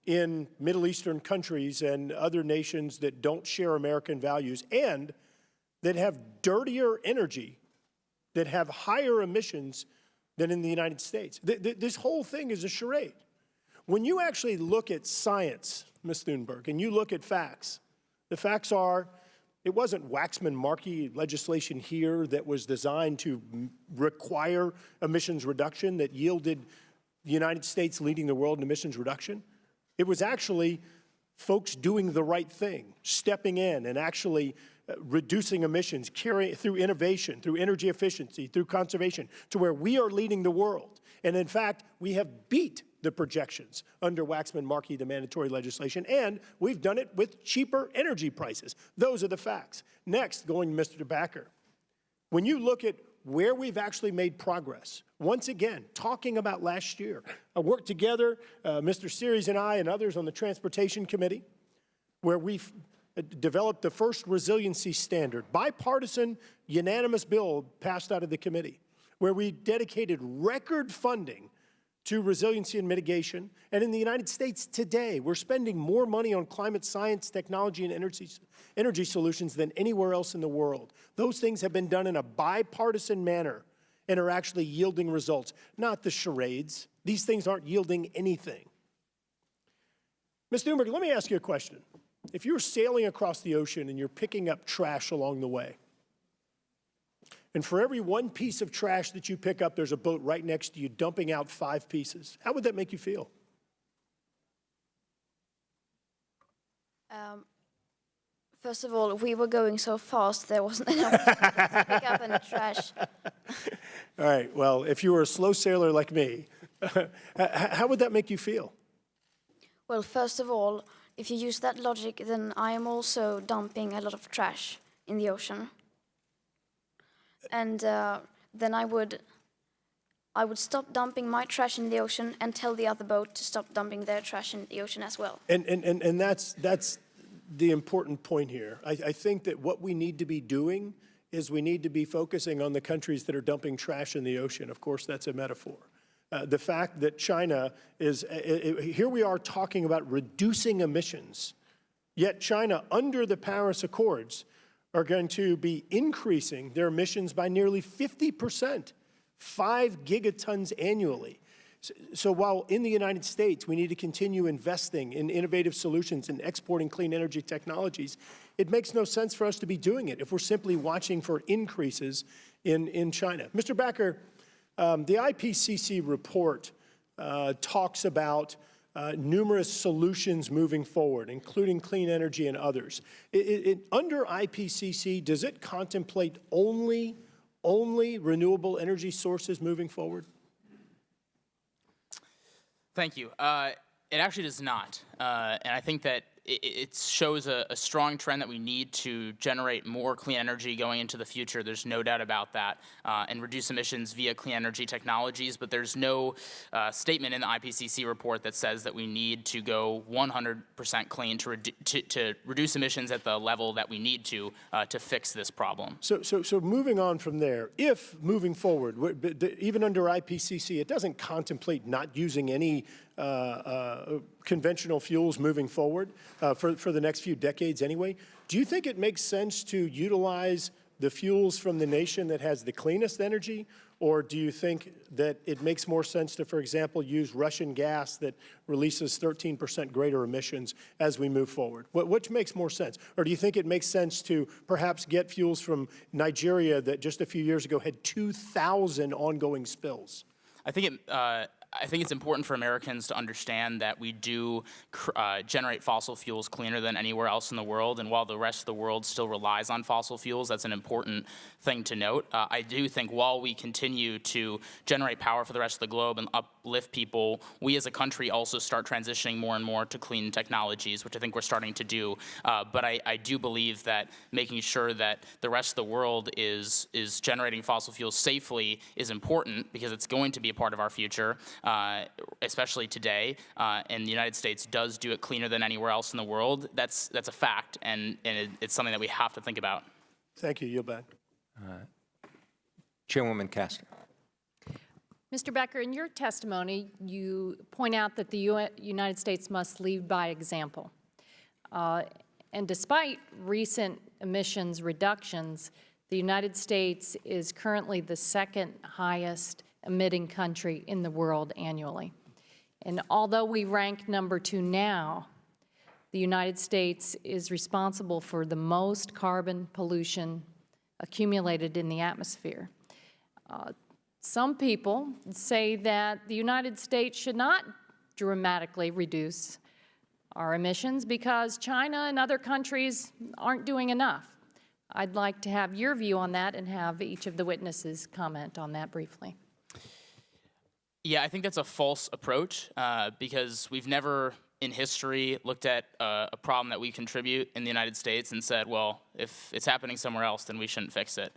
in Middle Eastern countries and other nations that don't share American values and that have dirtier energy, that have higher emissions than in the United States. This whole thing is a charade. When you actually look at science, Ms. Thunberg, and you look at facts, the facts are, it wasn't Waxman-Markey legislation here that was designed to require emissions reduction that yielded the United States leading the world in emissions reduction. It was actually folks doing the right thing, stepping in and actually reducing emissions, carrying through innovation, through energy efficiency, through conservation, to where we are leading the world. And in fact, we have beat the projections under Waxman-Markey, the mandatory legislation, and we've done it with cheaper energy prices. Those are the facts. Next, going to Mr. Backer, when you look at where we've actually made progress, once again, talking about last year, I worked together, Mr. Series and I and others on the Transportation Committee, where we've developed the first resiliency standard, bipartisan, unanimous bill passed out of the committee, where we dedicated record funding to resiliency and mitigation. And in the United States today, we're spending more money on climate science, technology, and energy solutions than anywhere else in the world. Those things have been done in a bipartisan manner and are actually yielding results, not the charades. These things aren't yielding anything. Ms. Thunberg, let me ask you a question. If you're sailing across the ocean and you're picking up trash along the way, and for every one piece of trash that you pick up, there's a boat right next to you dumping out 5 pieces. How would that make you feel? First of all, we were going so fast, there wasn't enough to pick up any trash. All right, well, if you were a slow sailor like me, how would that make you feel? Well, first of all, if you use that logic, then I am also dumping a lot of trash in the ocean. And then I would stop dumping my trash in the ocean and tell the other boat to stop dumping their trash in the ocean as well. And that's the important point here. I think that what we need to be doing is we need to be focusing on the countries that are dumping trash in the ocean. Of course, that's a metaphor. The fact that China is, here we are talking about reducing emissions, yet China, under the Paris Accords, are going to be increasing their emissions by nearly 50%, 5 gigatons annually. So while in the United States we need to continue investing in innovative solutions and exporting clean energy technologies, it makes no sense for us to be doing it if we're simply watching for increases in China. Mr. Backer, the IPCC report talks about numerous solutions moving forward, including clean energy and others. Under IPCC, does it contemplate only renewable energy sources moving forward? Thank you. It actually does not. And I think that it shows a strong trend that we need to generate more clean energy going into the future. There's no doubt about that, and reduce emissions via clean energy technologies. But there's no statement in the IPCC report that says that we need to go 100% clean to reduce emissions at the level that we need to fix this problem. So moving on from there, if moving forward, even under IPCC, it doesn't contemplate not using any conventional fuels moving forward for the next few decades anyway, do you think it makes sense to utilize the fuels from the nation that has the cleanest energy? Or do you think that it makes more sense to, for example, use Russian gas that releases 13% greater emissions as we move forward? Which makes more sense? Or do you think it makes sense to perhaps get fuels from Nigeria that just a few years ago had 2,000 ongoing spills? I think it's important for Americans to understand that we do generate fossil fuels cleaner than anywhere else in the world, and while the rest of the world still relies on fossil fuels, that's an important thing to note. I do think while we continue to generate power for the rest of the globe and uplift people, we as a country also start transitioning more and more to clean technologies, which I think we're starting to do. But I do believe that making sure that the rest of the world is generating fossil fuels safely is important, because it's going to be a part of our future. Especially today, and the United States does do it cleaner than anywhere else in the world. That's a fact, and it's something that we have to think about. Thank you. Yield back. Chairwoman Castor. Mr. Becker, in your testimony, you point out that the United States must lead by example. And despite recent emissions reductions, the United States is currently the second highest emitting country in the world annually. And although we rank #2 now, the United States is responsible for the most carbon pollution accumulated in the atmosphere. Some people say that the United States should not dramatically reduce our emissions because China and other countries aren't doing enough. I'd like to have your view on that and have each of the witnesses comment on that briefly. Yeah, I think that's a false approach because we've never in history looked at a problem that we contribute in the United States and said, well, if it's happening somewhere else, then we shouldn't fix it.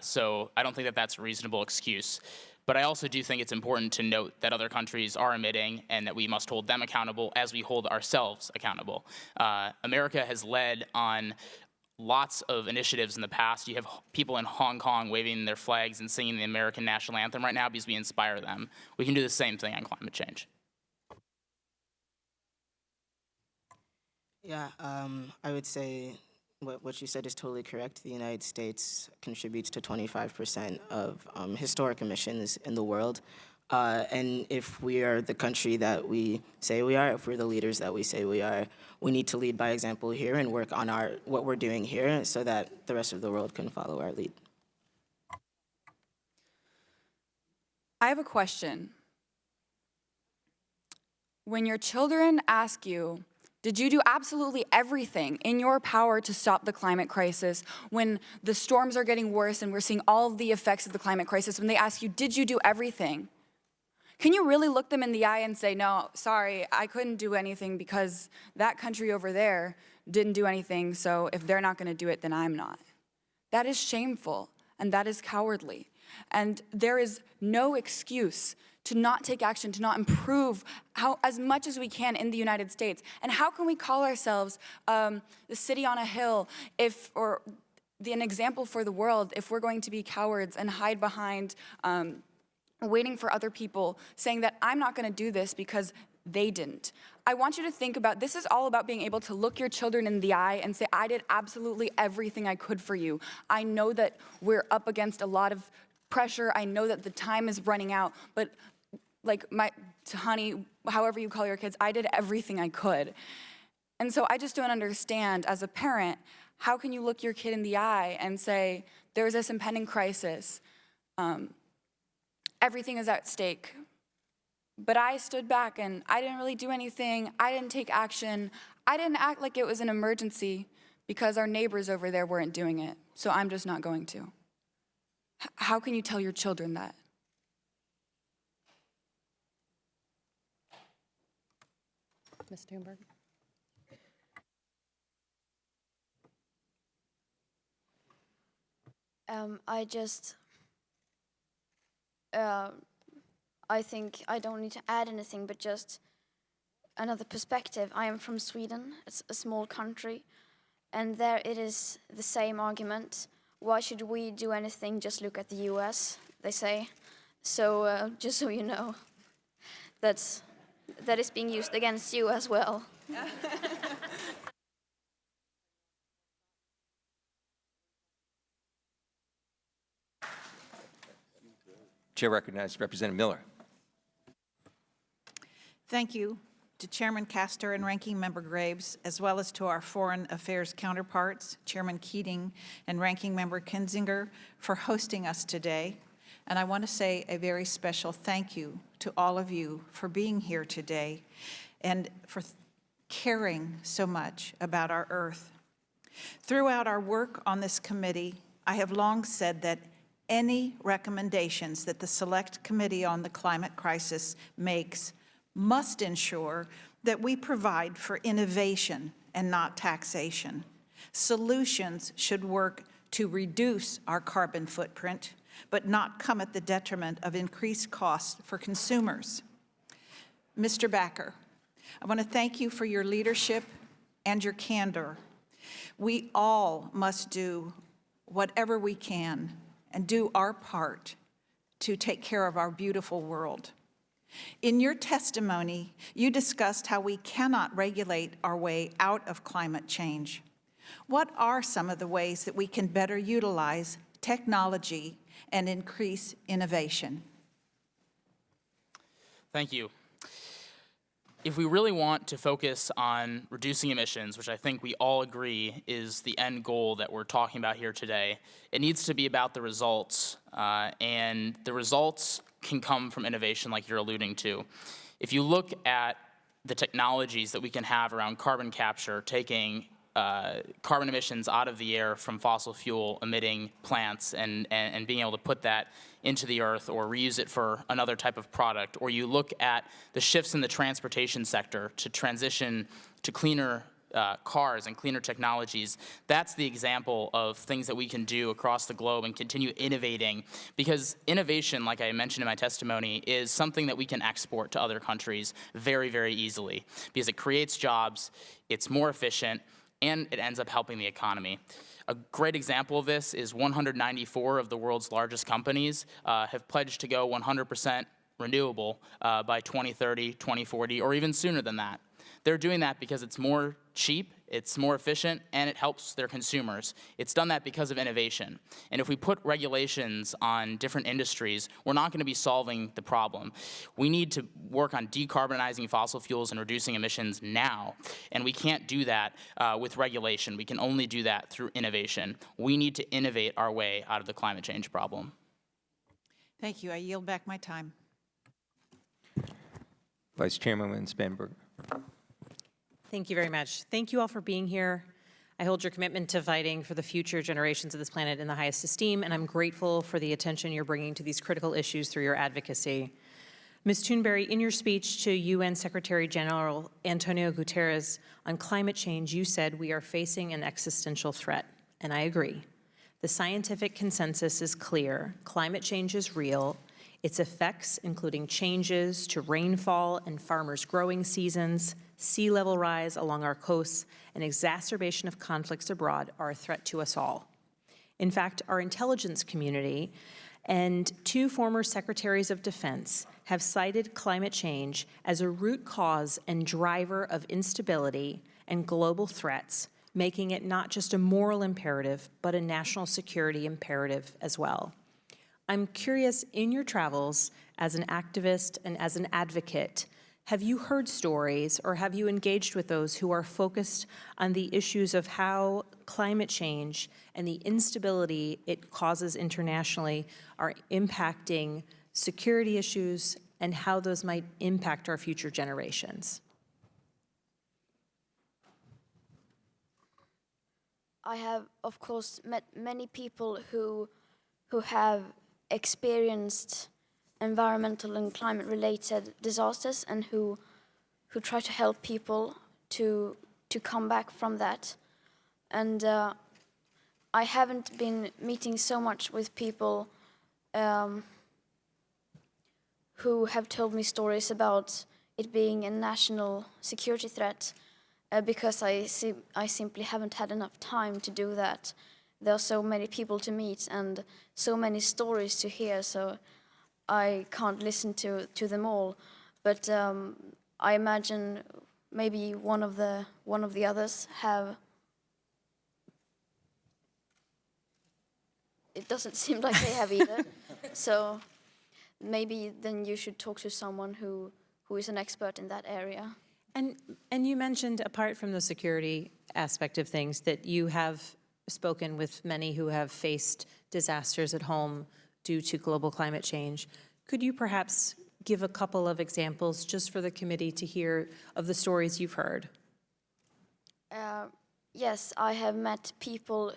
So I don't think that that's a reasonable excuse. But I also do think it's important to note that other countries are emitting and that we must hold them accountable as we hold ourselves accountable. America has led on lots of initiatives in the past. You have people in Hong Kong waving their flags and singing the American national anthem right now because we inspire them. We can do the same thing on climate change. Yeah, I would say what you said is totally correct. The United States contributes to 25% of historic emissions in the world. And if we are the country that we say we are, if we're the leaders that we say we are, we need to lead by example here and work on what we're doing here so that the rest of the world can follow our lead. I have a question. When your children ask you, did you do absolutely everything in your power to stop the climate crisis when the storms are getting worse and we're seeing all of the effects of the climate crisis, when they ask you, did you do everything? Can you really look them in the eye and say, no, sorry, I couldn't do anything because that country over there didn't do anything, so if they're not going to do it, then I'm not? That is shameful, and that is cowardly. And there is no excuse to not take action, to not improve as much as we can in the United States. And how can we call ourselves the city on a hill or an example for the world if we're going to be cowards and hide behind waiting for other people, saying that I'm not going to do this because they didn't? I want you to think about, this is all about being able to look your children in the eye and say, I did absolutely everything I could for you. I know that we're up against a lot of pressure. I know that the time is running out, but like honey, however you call your kids, I did everything I could. And so I just don't understand, as a parent, how can you look your kid in the eye and say, there's this impending crisis, everything is at stake. But I stood back and I didn't really do anything. I didn't take action. I didn't act like it was an emergency because our neighbors over there weren't doing it. So I'm just not going to. How can you tell your children that? Ms. Thunberg. I think I don't need to add anything, but just another perspective. I am from Sweden. It's a small country, and there it is the same argument. Why should we do anything? Just look at the US, they say. So just so you know, that is being used against you as well. Chair recognizes Representative Miller. Thank you to Chairman Castor and Ranking Member Graves, as well as to our foreign affairs counterparts, Chairman Keating and Ranking Member Kinzinger, for hosting us today. And I want to say a very special thank you to all of you for being here today and for caring so much about our Earth. Throughout our work on this committee, I have long said that any recommendations that the Select Committee on the Climate Crisis makes must ensure that we provide for innovation and not taxation. Solutions should work to reduce our carbon footprint, but not come at the detriment of increased costs for consumers. Mr. Backer, I want to thank you for your leadership and your candor. We all must do whatever we can and do our part to take care of our beautiful world. In your testimony, you discussed how we cannot regulate our way out of climate change. What are some of the ways that we can better utilize technology and increase innovation? Thank you. If we really want to focus on reducing emissions, which I think we all agree is the end goal that we're talking about here today, it needs to be about the results, and the results can come from innovation like you're alluding to. If you look at the technologies that we can have around carbon capture, taking carbon emissions out of the air from fossil fuel emitting plants and being able to put that into the earth or reuse it for another type of product, or you look at the shifts in the transportation sector to transition to cleaner cars and cleaner technologies, that's the example of things that we can do across the globe and continue innovating, because innovation, like I mentioned in my testimony, is something that we can export to other countries very, very easily, because it creates jobs, it's more efficient, and it ends up helping the economy. A great example of this is 194 of the world's largest companies have pledged to go 100% renewable by 2030, 2040, or even sooner than that. They're doing that because it's more cheap, it's more efficient, and it helps their consumers. It's done that because of innovation. And if we put regulations on different industries, we're not going to be solving the problem. We need to work on decarbonizing fossil fuels and reducing emissions now. And we can't do that with regulation. We can only do that through innovation. We need to innovate our way out of the climate change problem. Thank you. I yield back my time. Vice Chairman Spanberg. Thank you very much. Thank you all for being here. I hold your commitment to fighting for the future generations of this planet in the highest esteem, and I'm grateful for the attention you're bringing to these critical issues through your advocacy. Ms. Thunberg, in your speech to UN Secretary General Antonio Guterres on climate change, you said we are facing an existential threat, and I agree. The scientific consensus is clear. Climate change is real. Its effects, including changes to rainfall and farmers' growing seasons, sea level rise along our coasts, and exacerbation of conflicts abroad, are a threat to us all. In fact, our intelligence community and 2 former secretaries of defense have cited climate change as a root cause and driver of instability and global threats, making it not just a moral imperative, but a national security imperative as well. I'm curious, in your travels as an activist and as an advocate, have you heard stories or have you engaged with those who are focused on the issues of how climate change and the instability it causes internationally are impacting security issues and how those might impact our future generations? I have, of course, met many people who have experienced environmental and climate-related disasters and who try to help people to come back from that. And I haven't been meeting so much with people who have told me stories about it being a national security threat because I simply haven't had enough time to do that. There are so many people to meet and so many stories to hear, so I can't listen to them all. But I imagine maybe one of the others have. It doesn't seem like they have either. So maybe then you should talk to someone who is an expert in that area. And you mentioned, apart from the security aspect of things, that you have spoken with many who have faced disasters at home due to global climate change. Could you perhaps give a couple of examples just for the committee to hear of the stories you've heard? Yes, I have met people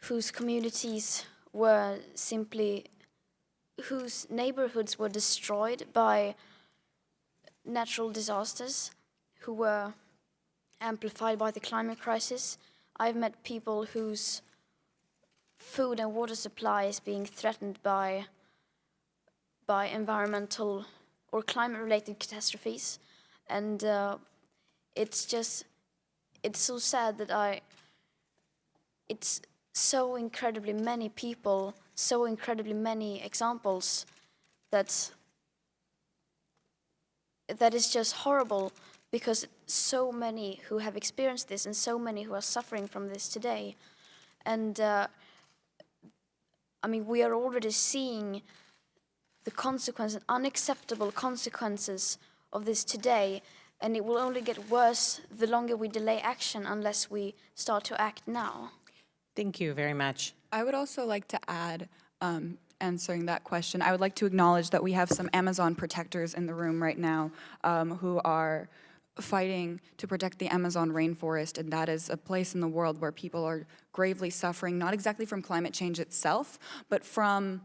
whose communities were simply, whose neighborhoods were destroyed by natural disasters, who were amplified by the climate crisis. I've met people whose food and water supply is being threatened by environmental or climate-related catastrophes. And it's so sad that it's so incredibly many people, so incredibly many examples that is just horrible, because so many who have experienced this and so many who are suffering from this today. And I mean, we are already seeing the consequences, unacceptable consequences of this today, and it will only get worse the longer we delay action unless we start to act now. Thank you very much. I would also like to add, answering that question, I would like to acknowledge that we have some Amazon protectors in the room right now who are fighting to protect the Amazon rainforest, and that is a place in the world where people are gravely suffering, not exactly from climate change itself, but from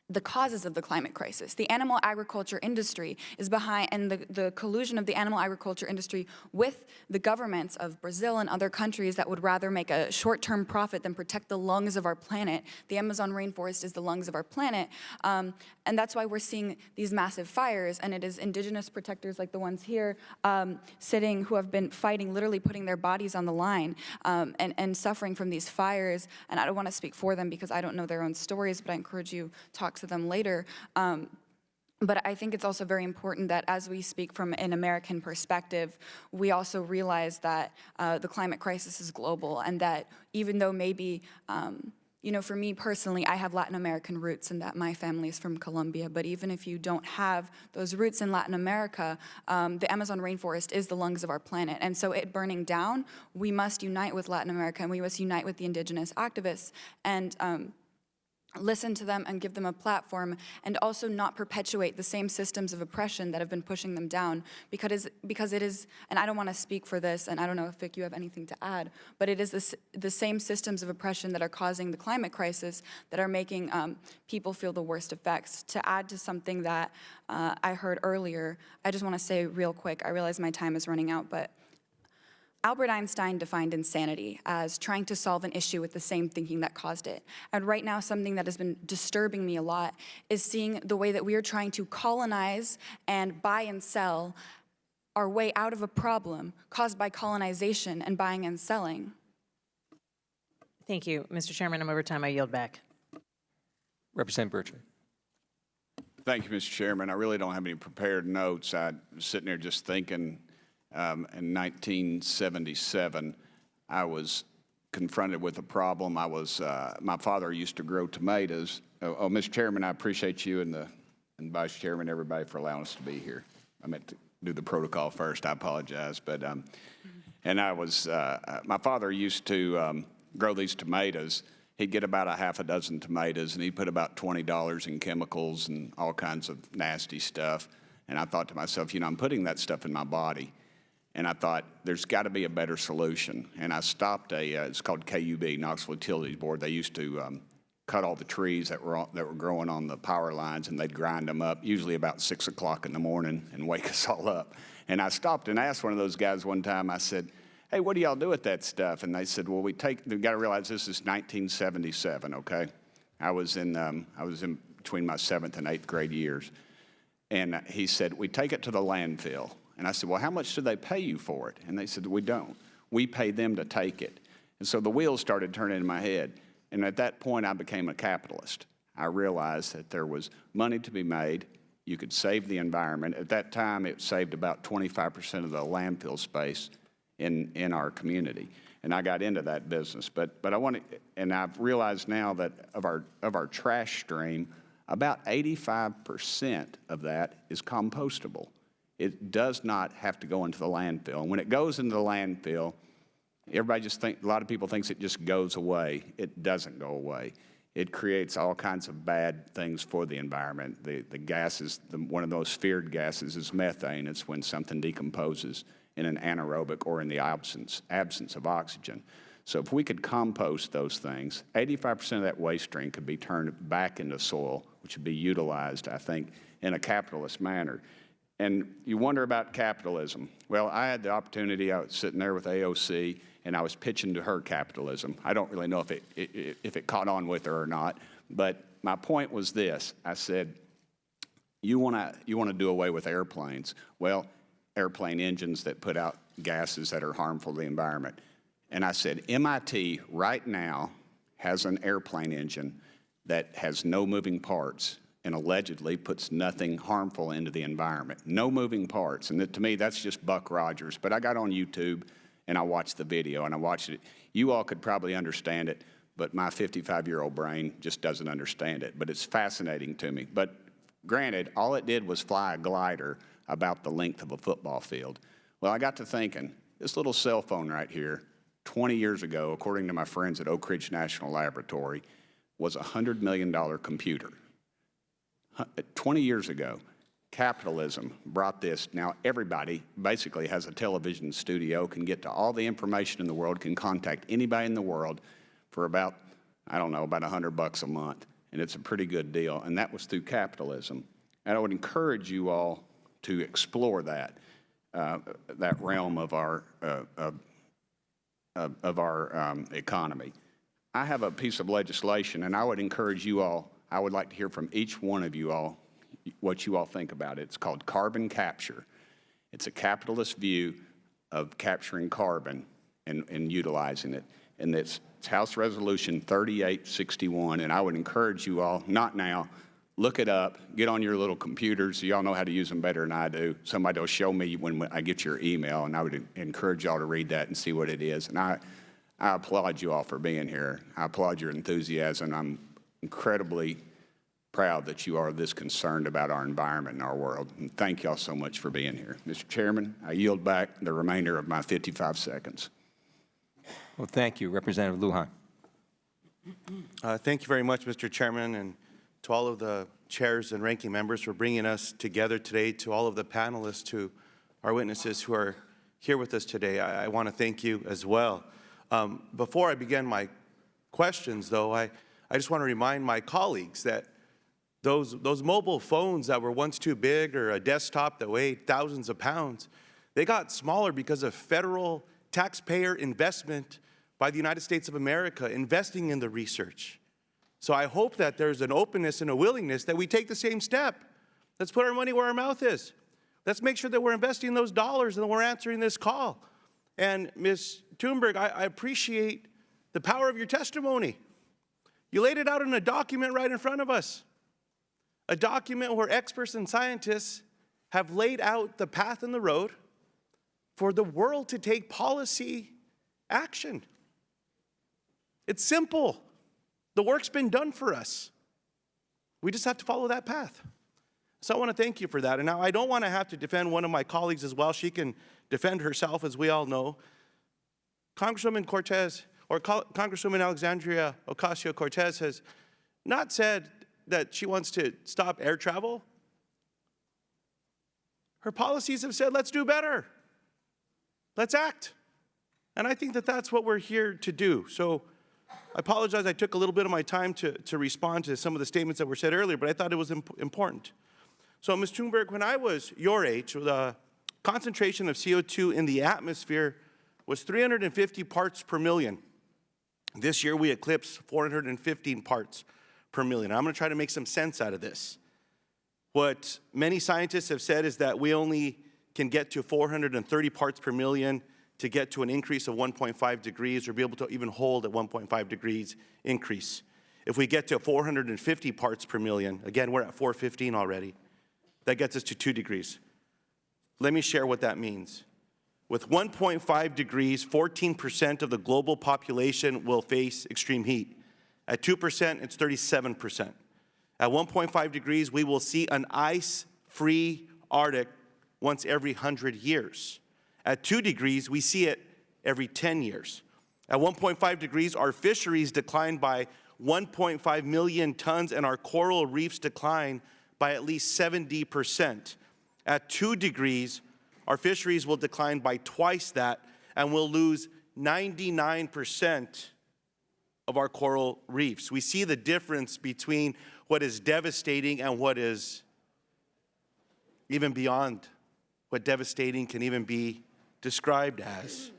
the causes of the climate crisis. The animal agriculture industry is behind, and the collusion of the animal agriculture industry with the governments of Brazil and other countries that would rather make a short-term profit than protect the lungs of our planet. The Amazon rainforest is the lungs of our planet, and that's why we're seeing these massive fires, and it is indigenous protectors like the ones here sitting who have been fighting, literally putting their bodies on the line and suffering from these fires. And I don't want to speak for them because I don't know their own stories, but I encourage you to talk to them later. But I think it's also very important that as we speak from an American perspective, we also realize that the climate crisis is global, and that even though maybe, you know, for me personally, I have Latin American roots and that my family is from Colombia, but even if you don't have those roots in Latin America, the Amazon rainforest is the lungs of our planet. And so it burning down, we must unite with Latin America, and we must unite with the indigenous activists and listen to them and give them a platform, and also not perpetuate the same systems of oppression that have been pushing them down, because it is, and I don't want to speak for this, and I don't know if, Vic, you have anything to add, but it is the same systems of oppression that are causing the climate crisis that are making people feel the worst effects. To add to something that I heard earlier, I just want to say real quick, I realize my time is running out, but Albert Einstein defined insanity as trying to solve an issue with the same thinking that caused it. And right now, something that has been disturbing me a lot is seeing the way that we are trying to colonize and buy and sell our way out of a problem caused by colonization and buying and selling. Thank you. Mr. Chairman, I'm over time. I yield back. Representative Burchett. Thank you, Mr. Chairman. I really don't have any prepared notes. I was sitting there just thinking, in 1977, I was confronted with a problem. My father used to grow tomatoes. Mr. Chairman, I appreciate you and Vice Chairman, everybody, for allowing us to be here. I meant to do the protocol first. I apologize, but and my father used to grow these tomatoes. He'd get about a half a dozen tomatoes, and he'd put about $20 in chemicals and all kinds of nasty stuff. And I thought to myself, you know, I'm putting that stuff in my body. And I thought, there's got to be a better solution. And I stopped it's called KUB, Knoxville Utilities Board. They used to cut all the trees that were growing on the power lines, and they'd grind them up, usually about 6 o'clock in the morning, and wake us all up. And I stopped and asked one of those guys one time, I said, hey, what do y'all do with that stuff? And they said, well, we've got to realize this is 1977, okay? I was in between my 7th and 8th grade years. And he said, we take it to the landfill. And I said, well, how much do they pay you for it? And they said, we don't. We pay them to take it. And so the wheels started turning in my head. And at that point, I became a capitalist. I realized that there was money to be made. You could save the environment. At that time, it saved about 25% of the landfill space in our community. And I got into that business. But I want to, and I've realized now that of our trash stream, about 85% of that is compostable. It does not have to go into the landfill. And when it goes into the landfill, a lot of people think it just goes away. It doesn't go away. It creates all kinds of bad things for the environment. The gases, one of those feared gases is methane. It's when something decomposes in an anaerobic or in the absence of oxygen. So if we could compost those things, 85% of that waste stream could be turned back into soil, which would be utilized, I think, in a capitalist manner. And you wonder about capitalism. Well, I had the opportunity, I was sitting there with AOC, and I was pitching to her capitalism. I don't really know if it caught on with her or not, but my point was this. I said, you want to do away with airplanes. Well, airplane engines that put out gases that are harmful to the environment. And I said, MIT right now has an airplane engine that has no moving parts and allegedly puts nothing harmful into the environment. No moving parts. And to me, that's just Buck Rogers. But I got on YouTube and I watched the video and I watched it. You all could probably understand it, but my 55-year-old brain just doesn't understand it. But it's fascinating to me. But granted, all it did was fly a glider about the length of a football field. Well, I got to thinking, this little cell phone right here, 20 years ago, according to my friends at Oak Ridge National Laboratory, was a $100 million computer. 20 years ago, capitalism brought this. Now everybody basically has a television studio, can get to all the information in the world, can contact anybody in the world for about, I don't know, about $100 a month. And it's a pretty good deal. And that was through capitalism. And I would encourage you all to explore that realm of our economy. I have a piece of legislation, and I would encourage you all, I would like to hear from each one of you all what you all think about it. It's called carbon capture. It's a capitalist view of capturing carbon and utilizing it. And it's House Resolution 3861, and I would encourage you all, not now, look it up, get on your little computers. You all know how to use them better than I do. Somebody will show me when I get your email, and I would encourage you all to read that and see what it is. And I applaud you all for being here. I applaud your enthusiasm. I'm incredibly proud that you are this concerned about our environment and our world. And thank you all so much for being here. Mr. Chairman, I yield back the remainder of my 55 seconds. Well, thank you. Representative Lujan. Thank you very much, Mr. Chairman, and to all of the chairs and ranking members for bringing us together today, to all of the panelists, to our witnesses who are here with us today. I want to thank you as well. Before I begin my questions, though, I just want to remind my colleagues that those mobile phones that were once too big, or a desktop that weighed thousands of pounds, they got smaller because of federal taxpayer investment by the United States of America, investing in the research. So I hope that there's an openness and a willingness that we take the same step. Let's put our money where our mouth is. Let's make sure that we're investing those dollars and that we're answering this call. And Ms. Thunberg, I appreciate the power of your testimony. You laid it out in a document right in front of us. A document where experts and scientists have laid out the path and the road for the world to take policy action. It's simple. The work's been done for us. We just have to follow that path. So I want to thank you for that. And now I don't want to have to defend one of my colleagues as well. She can defend herself, as we all know. Congresswoman Cortez, or Congresswoman Alexandria Ocasio-Cortez, has not said that she wants to stop air travel. Her policies have said, let's do better. Let's act. And I think that that's what we're here to do. So I apologize I took a little bit of my time to respond to some of the statements that were said earlier, but I thought it was important. So, Ms. Thunberg, when I was your age, the concentration of CO2 in the atmosphere was 350 parts per million. This year we eclipsed 415 parts per million. I'm going to try to make some sense out of this. What many scientists have said is that we only can get to 430 parts per million to get to an increase of 1.5 degrees or be able to even hold at 1.5 degrees increase. If we get to 450 parts per million, again, we're at 415 already, that gets us to 2 degrees. Let me share what that means. With 1.5 degrees, 14% of the global population will face extreme heat. At 2%, it's 37%. At 1.5 degrees, we will see an ice-free Arctic once every 100 years. At 2 degrees, we see it every 10 years. At 1.5 degrees, our fisheries decline by 1.5 million tons and our coral reefs decline by at least 70%. At 2 degrees, our fisheries will decline by twice that and we'll lose 99% of our coral reefs. We see the difference between what is devastating and what is even beyond what devastating can even be described as.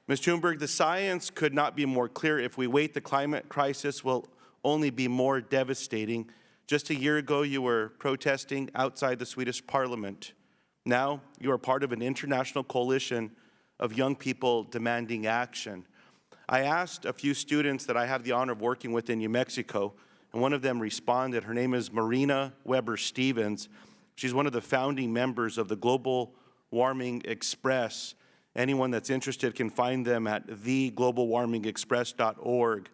Ms. Thunberg, the science could not be more clear. If we wait, the climate crisis will only be more devastating. Just a year ago, you were protesting outside the Swedish parliament. Now, you are part of an international coalition of young people demanding action. I asked a few students that I have the honor of working with in New Mexico, and one of them responded. Her name is Marina Weber-Stevens. She's one of the founding members of the Global Warming Express. Anyone that's interested can find them at theglobalwarmingexpress.org.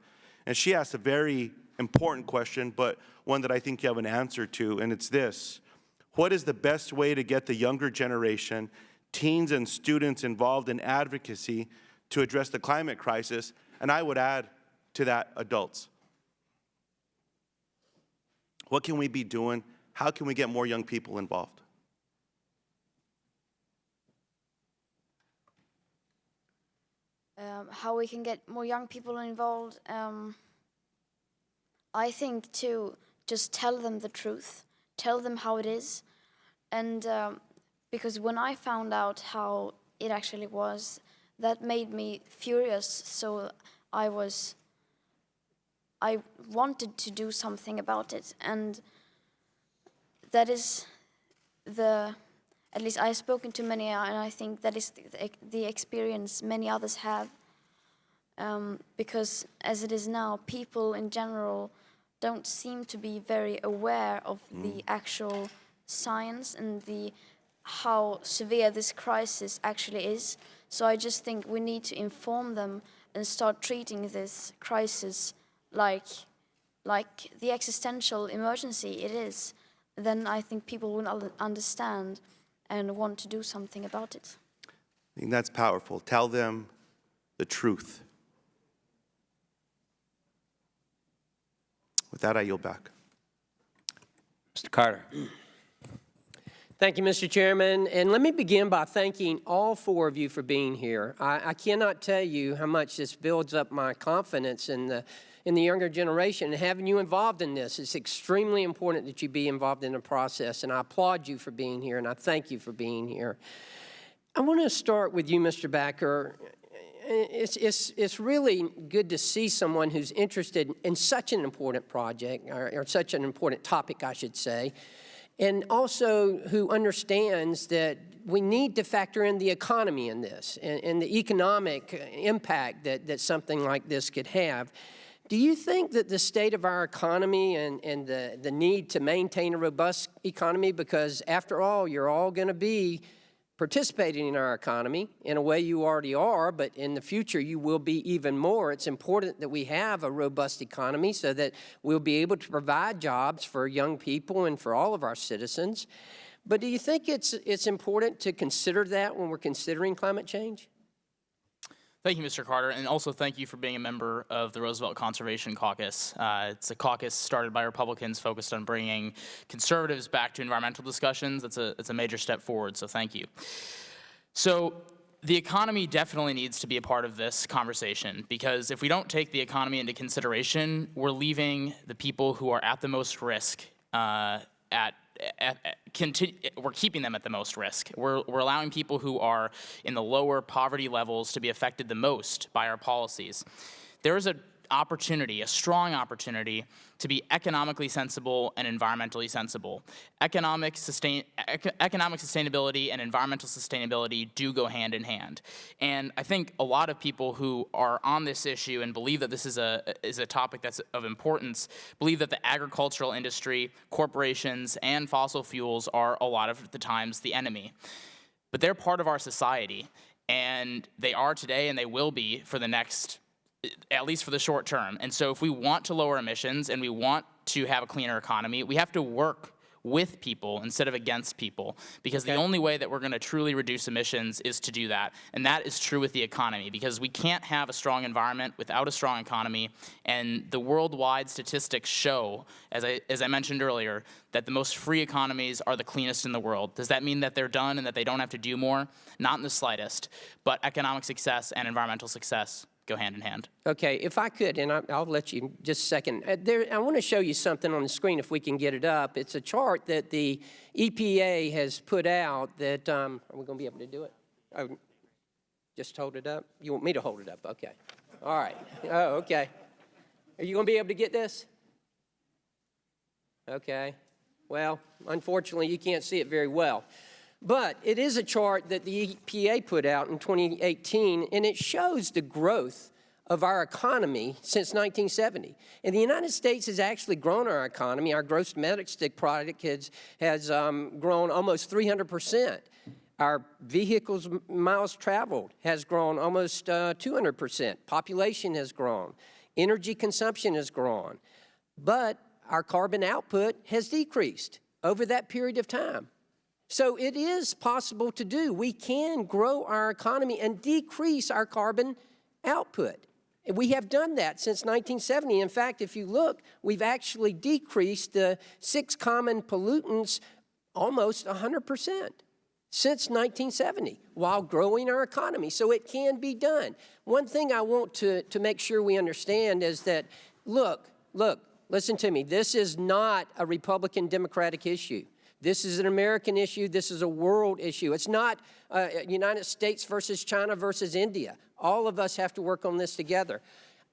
And she asked a very important question, but one that I think you have an answer to, and it's this. What is the best way to get the younger generation, teens and students involved in advocacy to address the climate crisis? And I would add to that, adults. What can we be doing? How can we get more young people involved? How we can get more young people involved? I think to just tell them the truth, tell them how it is. And because when I found out how it actually was, that made me furious. So I wanted to do something about it. And that is at least I've spoken to many, and I think that is the experience many others have. Because as it is now, people in general don't seem to be very aware of the actual science and how severe this crisis actually is. So I just think we need to inform them and start treating this crisis like the existential emergency it is. Then I think people will understand and want to do something about it. I think that's powerful. Tell them the truth. With that, I yield back. Mr. Carter. Thank you, Mr. Chairman. And let me begin by thanking all four of you for being here. I cannot tell you how much this builds up my confidence in the younger generation and having you involved in this. It's extremely important that you be involved in the process, and I applaud you for being here, and I thank you for being here. I want to start with you, Mr. Backer. It's really good to see someone who's interested in such an important project, or such an important topic, I should say, and also who understands that we need to factor in the economy in this and the economic impact that something like this could have. Do you think that the state of our economy and the need to maintain a robust economy, because after all, you're all going to be participating in our economy in a way you already are, but in the future you will be even more. It's important that we have a robust economy so that we'll be able to provide jobs for young people and for all of our citizens. But do you think it's important to consider that when we're considering climate change? Thank you, Mr. Carter, and also thank you for being a member of the Roosevelt Conservation Caucus. It's a caucus started by Republicans focused on bringing conservatives back to environmental discussions. It's a major step forward, so thank you. So the economy definitely needs to be a part of this conversation, because if we don't take the economy into consideration, we're leaving the people who are at the most risk we're keeping them at the most risk. We're allowing people who are in the lower poverty levels to be affected the most by our policies. There is an opportunity, a strong opportunity, to be economically sensible and environmentally sensible. Economic sustainability and environmental sustainability do go hand in hand. And I think a lot of people who are on this issue and believe that this is a topic that's of importance believe that the agricultural industry, corporations, and fossil fuels are a lot of the times the enemy. But they're part of our society, and they are today and they will be for the next, at least for the short term. And so if we want to lower emissions and we want to have a cleaner economy, we have to work with people instead of against people, because the only way that we're going to truly reduce emissions is to do that. And that is true with the economy, because we can't have a strong environment without a strong economy. And the worldwide statistics show, as I mentioned earlier, that the most free economies are the cleanest in the world. Does that mean that they're done and that they don't have to do more? Not in the slightest. But economic success and environmental success go hand in hand. Okay, if I could, and I'll let you in just a second. I want to show you something on the screen if we can get it up. It's a chart that the EPA has put out that, are we going to be able to do it? Oh, just hold it up? You want me to hold it up? Okay. All right. Oh, okay. Are you going to be able to get this? Okay. Well, unfortunately, you can't see it very well. But it is a chart that the EPA put out in 2018, and it shows the growth of our economy since 1970. And the United States has actually grown our economy. Our gross domestic product has grown almost 300%. Our vehicles miles traveled has grown almost 200%. Population has grown. Energy consumption has grown. But our carbon output has decreased over that period of time. So it is possible to do. We can grow our economy and decrease our carbon output. And we have done that since 1970. In fact, if you look, we've actually decreased the 6 common pollutants almost 100% since 1970 while growing our economy. So it can be done. One thing I want to make sure we understand is that, look, listen to me. This is not a Republican-Democratic issue. This is an American issue. This is a world issue. It's not United States versus China versus India. All of us have to work on this together.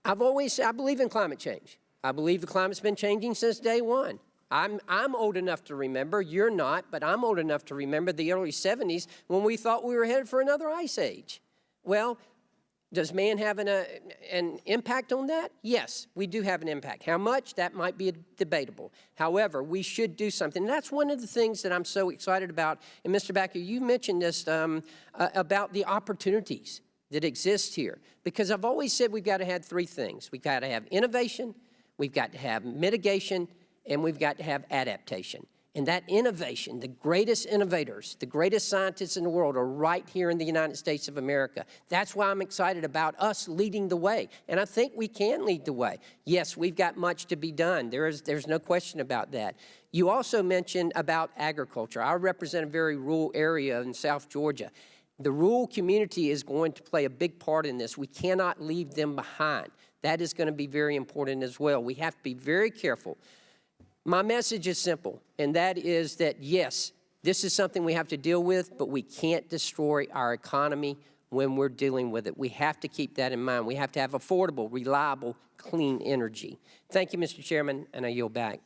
I believe in climate change. I believe the climate's been changing since day one. I'm old enough to remember. You're not, but I'm old enough to remember the early 70s when we thought we were headed for another ice age. Well, does man have an impact on that? Yes, we do have an impact. How much? That might be debatable. However, we should do something. And that's one of the things that I'm so excited about. And Mr. Backer, you mentioned this about the opportunities that exist here. Because I've always said we've got to have 3 things. We've got to have innovation, we've got to have mitigation, and we've got to have adaptation. And that innovation, the greatest innovators, the greatest scientists in the world are right here in the United States of America. That's why I'm excited about us leading the way. And I think we can lead the way. Yes, we've got much to be done. There's no question about that. You also mentioned about agriculture. I represent a very rural area in South Georgia. The rural community is going to play a big part in this. We cannot leave them behind. That is going to be very important as well. We have to be very careful. My message is simple, and that is that, yes, this is something we have to deal with, but we can't destroy our economy when we're dealing with it. We have to keep that in mind. We have to have affordable, reliable, clean energy. Thank you, Mr. Chairman, and I yield back.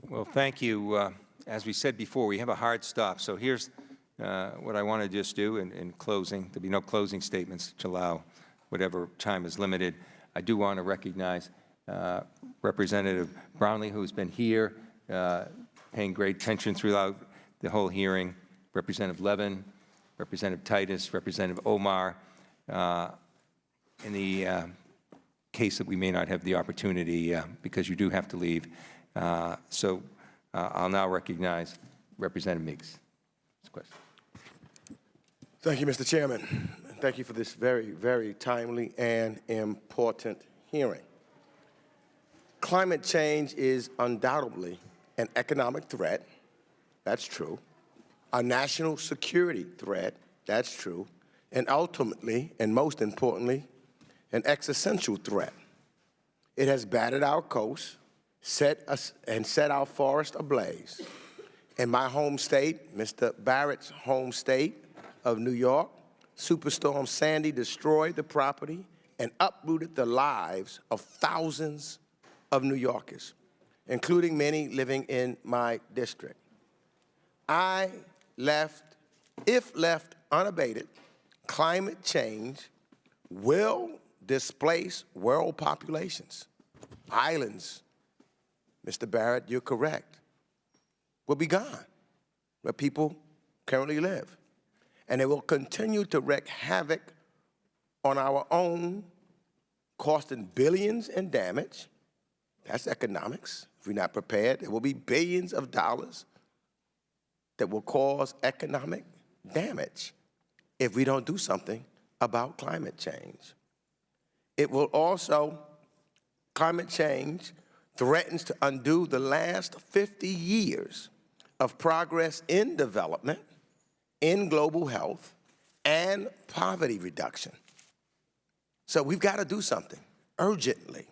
Well, thank you. As we said before, we have a hard stop. So here's what I want to just do in closing. There'll be no closing statements to allow whatever time is limited. I do want to recognize Representative Brownlee, who's been here, paying great attention throughout the whole hearing, Representative Levin, Representative Titus, Representative Omar, in the case that we may not have the opportunity because you do have to leave. So I'll now recognize Representative Meeks. Thank you, Mr. Chairman. Thank you for this very, very timely and important hearing. Climate change is undoubtedly an economic threat. That's true. a national security threat, that's true, and ultimately, and most importantly, an existential threat. It has battered our coast, set our forest ablaze. In my home state, Mr. Barrett's home state of New York, Superstorm Sandy destroyed the property and uprooted the lives of thousands of New Yorkers, including many living in my district. If left unabated, climate change will displace world populations. Islands, Mr. Barrett, you're correct, will be gone where people currently live. And it will continue to wreak havoc on our own, costing billions in damage. That's economics. If we're not prepared, there will be billions of dollars that will cause economic damage if we don't do something about climate change. It will also, climate change threatens to undo the last 50 years of progress in development, in global health, and poverty reduction. So we've got to do something urgently.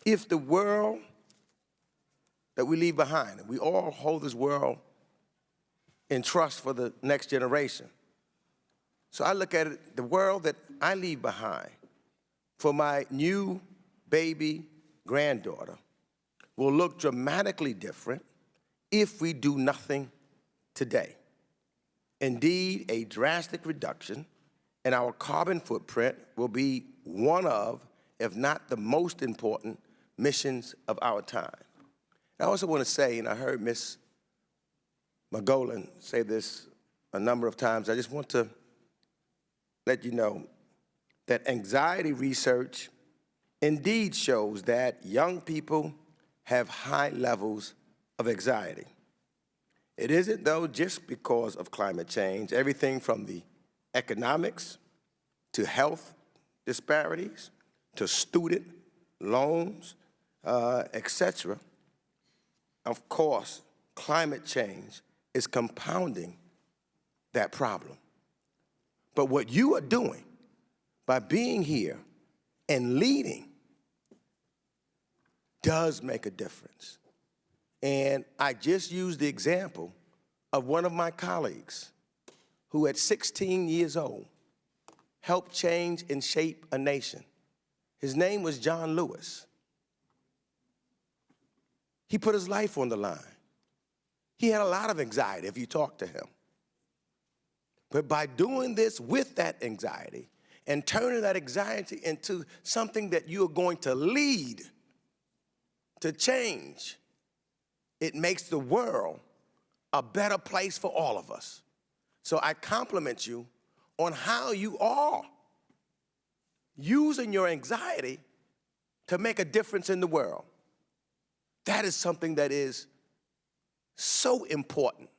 If the world that we leave behind, and we all hold this world in trust for the next generation. So I look at it, the world that I leave behind for my new baby granddaughter will look dramatically different if we do nothing today. Indeed, a drastic reduction in our carbon footprint will be one of, if not the most important, missions of our time. I also want to say, and I heard Ms. McGolan say this a number of times, I just want to let you know that anxiety research indeed shows that young people have high levels of anxiety. It isn't, though, just because of climate change. Everything from the economics to health disparities to student loans, etc. Of course, climate change is compounding that problem. But what you are doing by being here and leading does make a difference. And I just used the example of one of my colleagues who at 16 years old helped change and shape a nation. His name was John Lewis. He put his life on the line. He had a lot of anxiety if you talk to him. But by doing this with that anxiety and turning that anxiety into something that you are going to lead to change, it makes the world a better place for all of us. So I compliment you on how you are using your anxiety to make a difference in the world. That is something that is so important.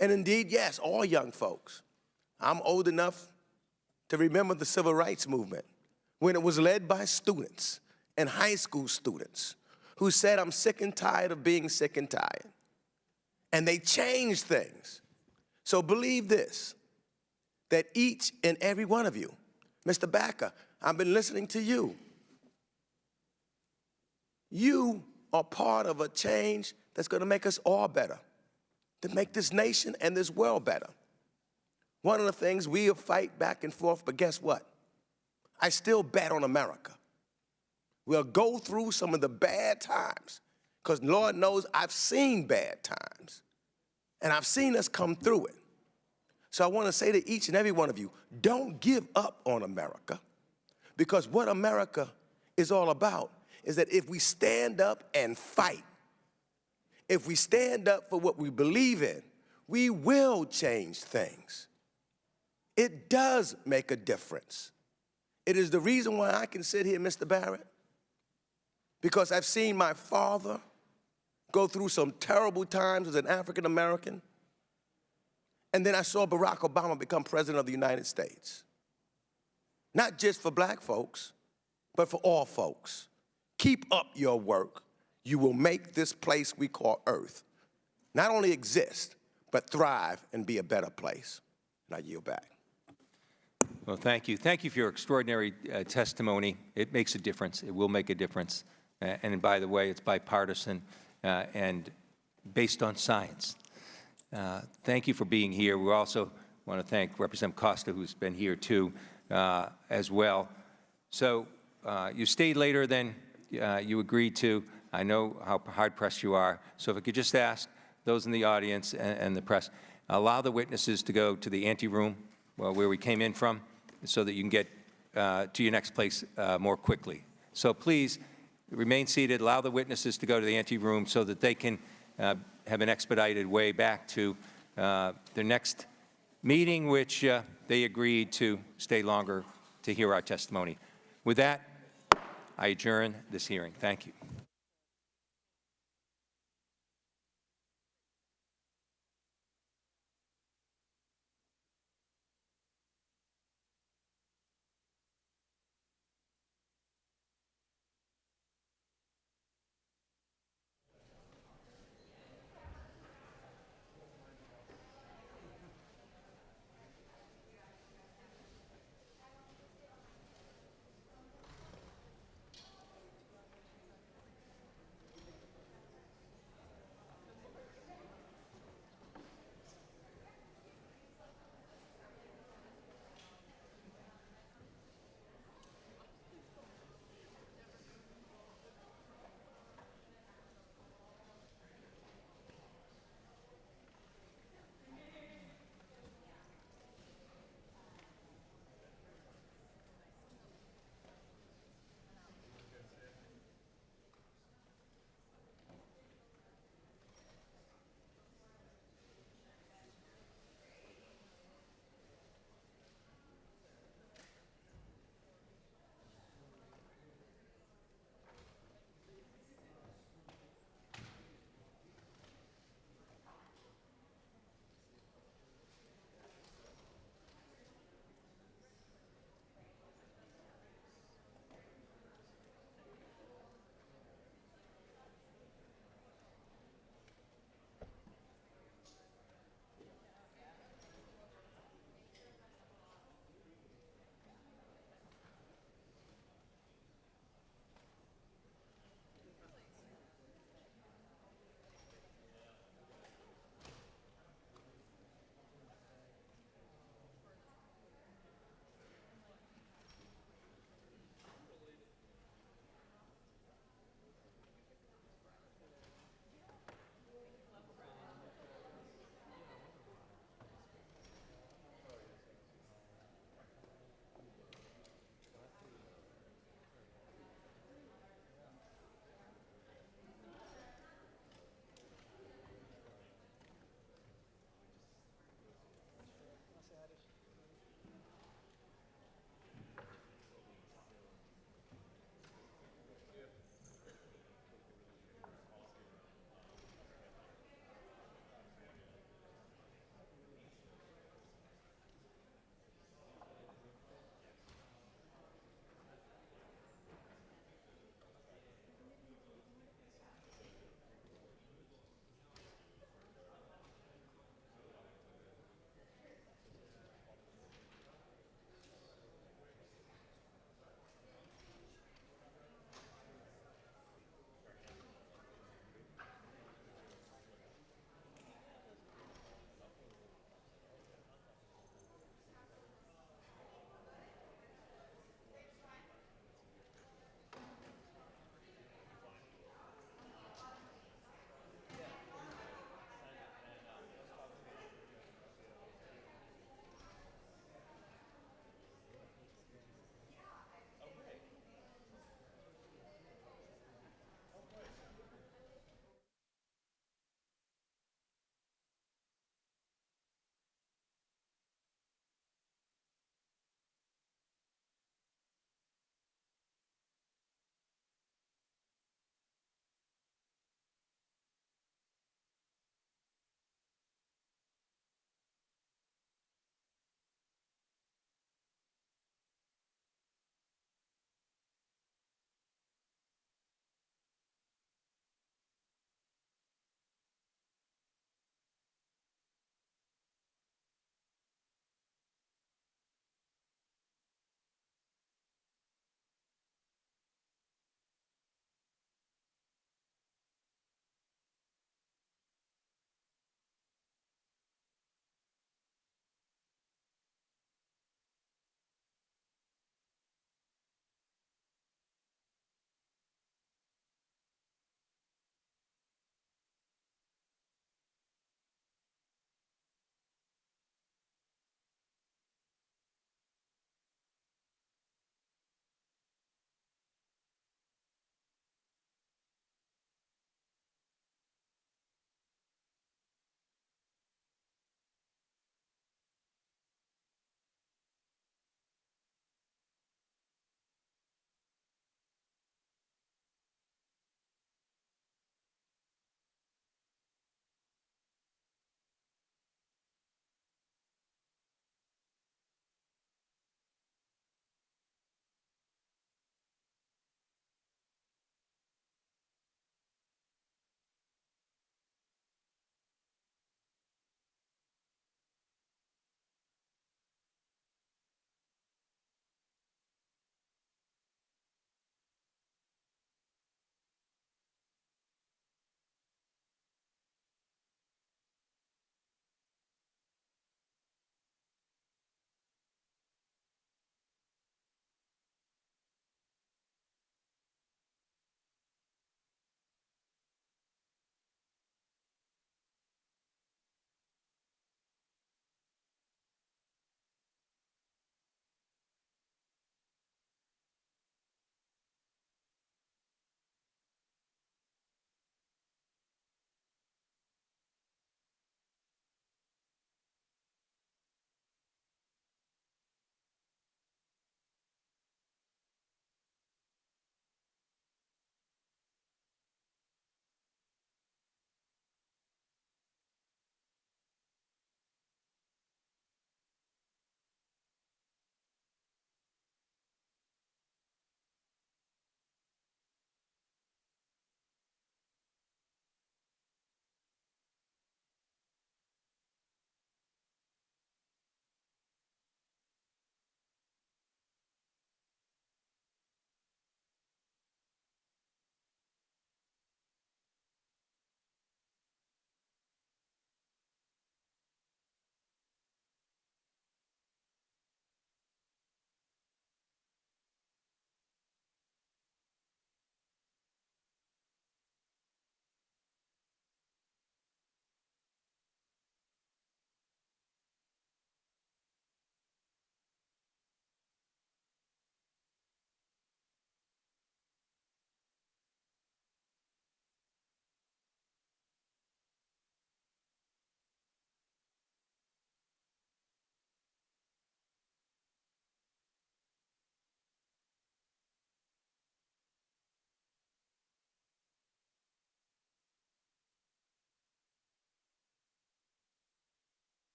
And indeed, yes, all young folks. I'm old enough to remember the civil rights movement when it was led by students and high school students who said, I'm sick and tired of being sick and tired. And they changed things. So believe this, that each and every one of you, Mr. Backer, I've been listening to you. You are part of a change that's going to make us all better, to make this nation and this world better. One of the things we'll fight back and forth, but guess what? I still bet on America. We'll go through some of the bad times, because Lord knows I've seen bad times, and I've seen us come through it. So I want to say to each and every one of you, don't give up on America, because what America is all about is that if we stand up and fight, if we stand up for what we believe in, we will change things. It does make a difference. It is the reason why I can sit here, Mr. Barrett, because I've seen my father go through some terrible times as an African American, and then I saw Barack Obama become president of the United States. Not just for black folks, but for all folks. Keep up your work. You will make this place we call Earth not only exist, but thrive and be a better place. And I yield back. Well, thank you. Thank you for your extraordinary testimony. It makes a difference. It will make a difference. And by the way, it's bipartisan and based on science. Thank you for being here. We also want to thank Representative Costa, who's been here too, as well. So you stayed later than you agreed to. I know how hard-pressed you are. So if I could just ask those in the audience and the press, allow the witnesses to go to the anteroom where we came in from so that you can get to your next place more quickly. So please remain seated. Allow the witnesses to go to the anteroom so that they can have an expedited way back to their next meeting, which they agreed to stay longer to hear our testimony. With that, I adjourn this hearing. Thank you.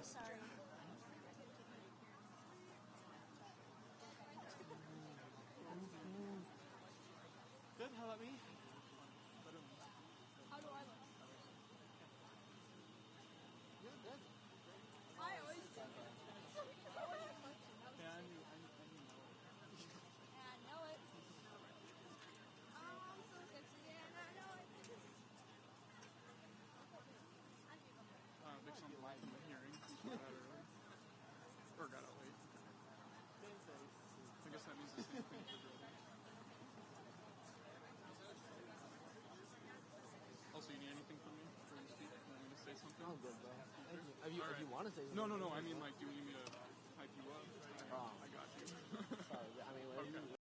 Sorry. Good, how about me? How do I look? Yeah, good. I always do. Yeah, I knew And I know it. Oh, I'm so sexy and I know it. Big something live in the hearing. Got out early. Or got out late. I guess that means the same thing for Greta. Also, you need anything from me before you speak? You want me to say something? I'm good, bro. Thank you. If you want to say something. No. I mean, like, do you need me to hype you up? I got you. Sorry, I mean, okay.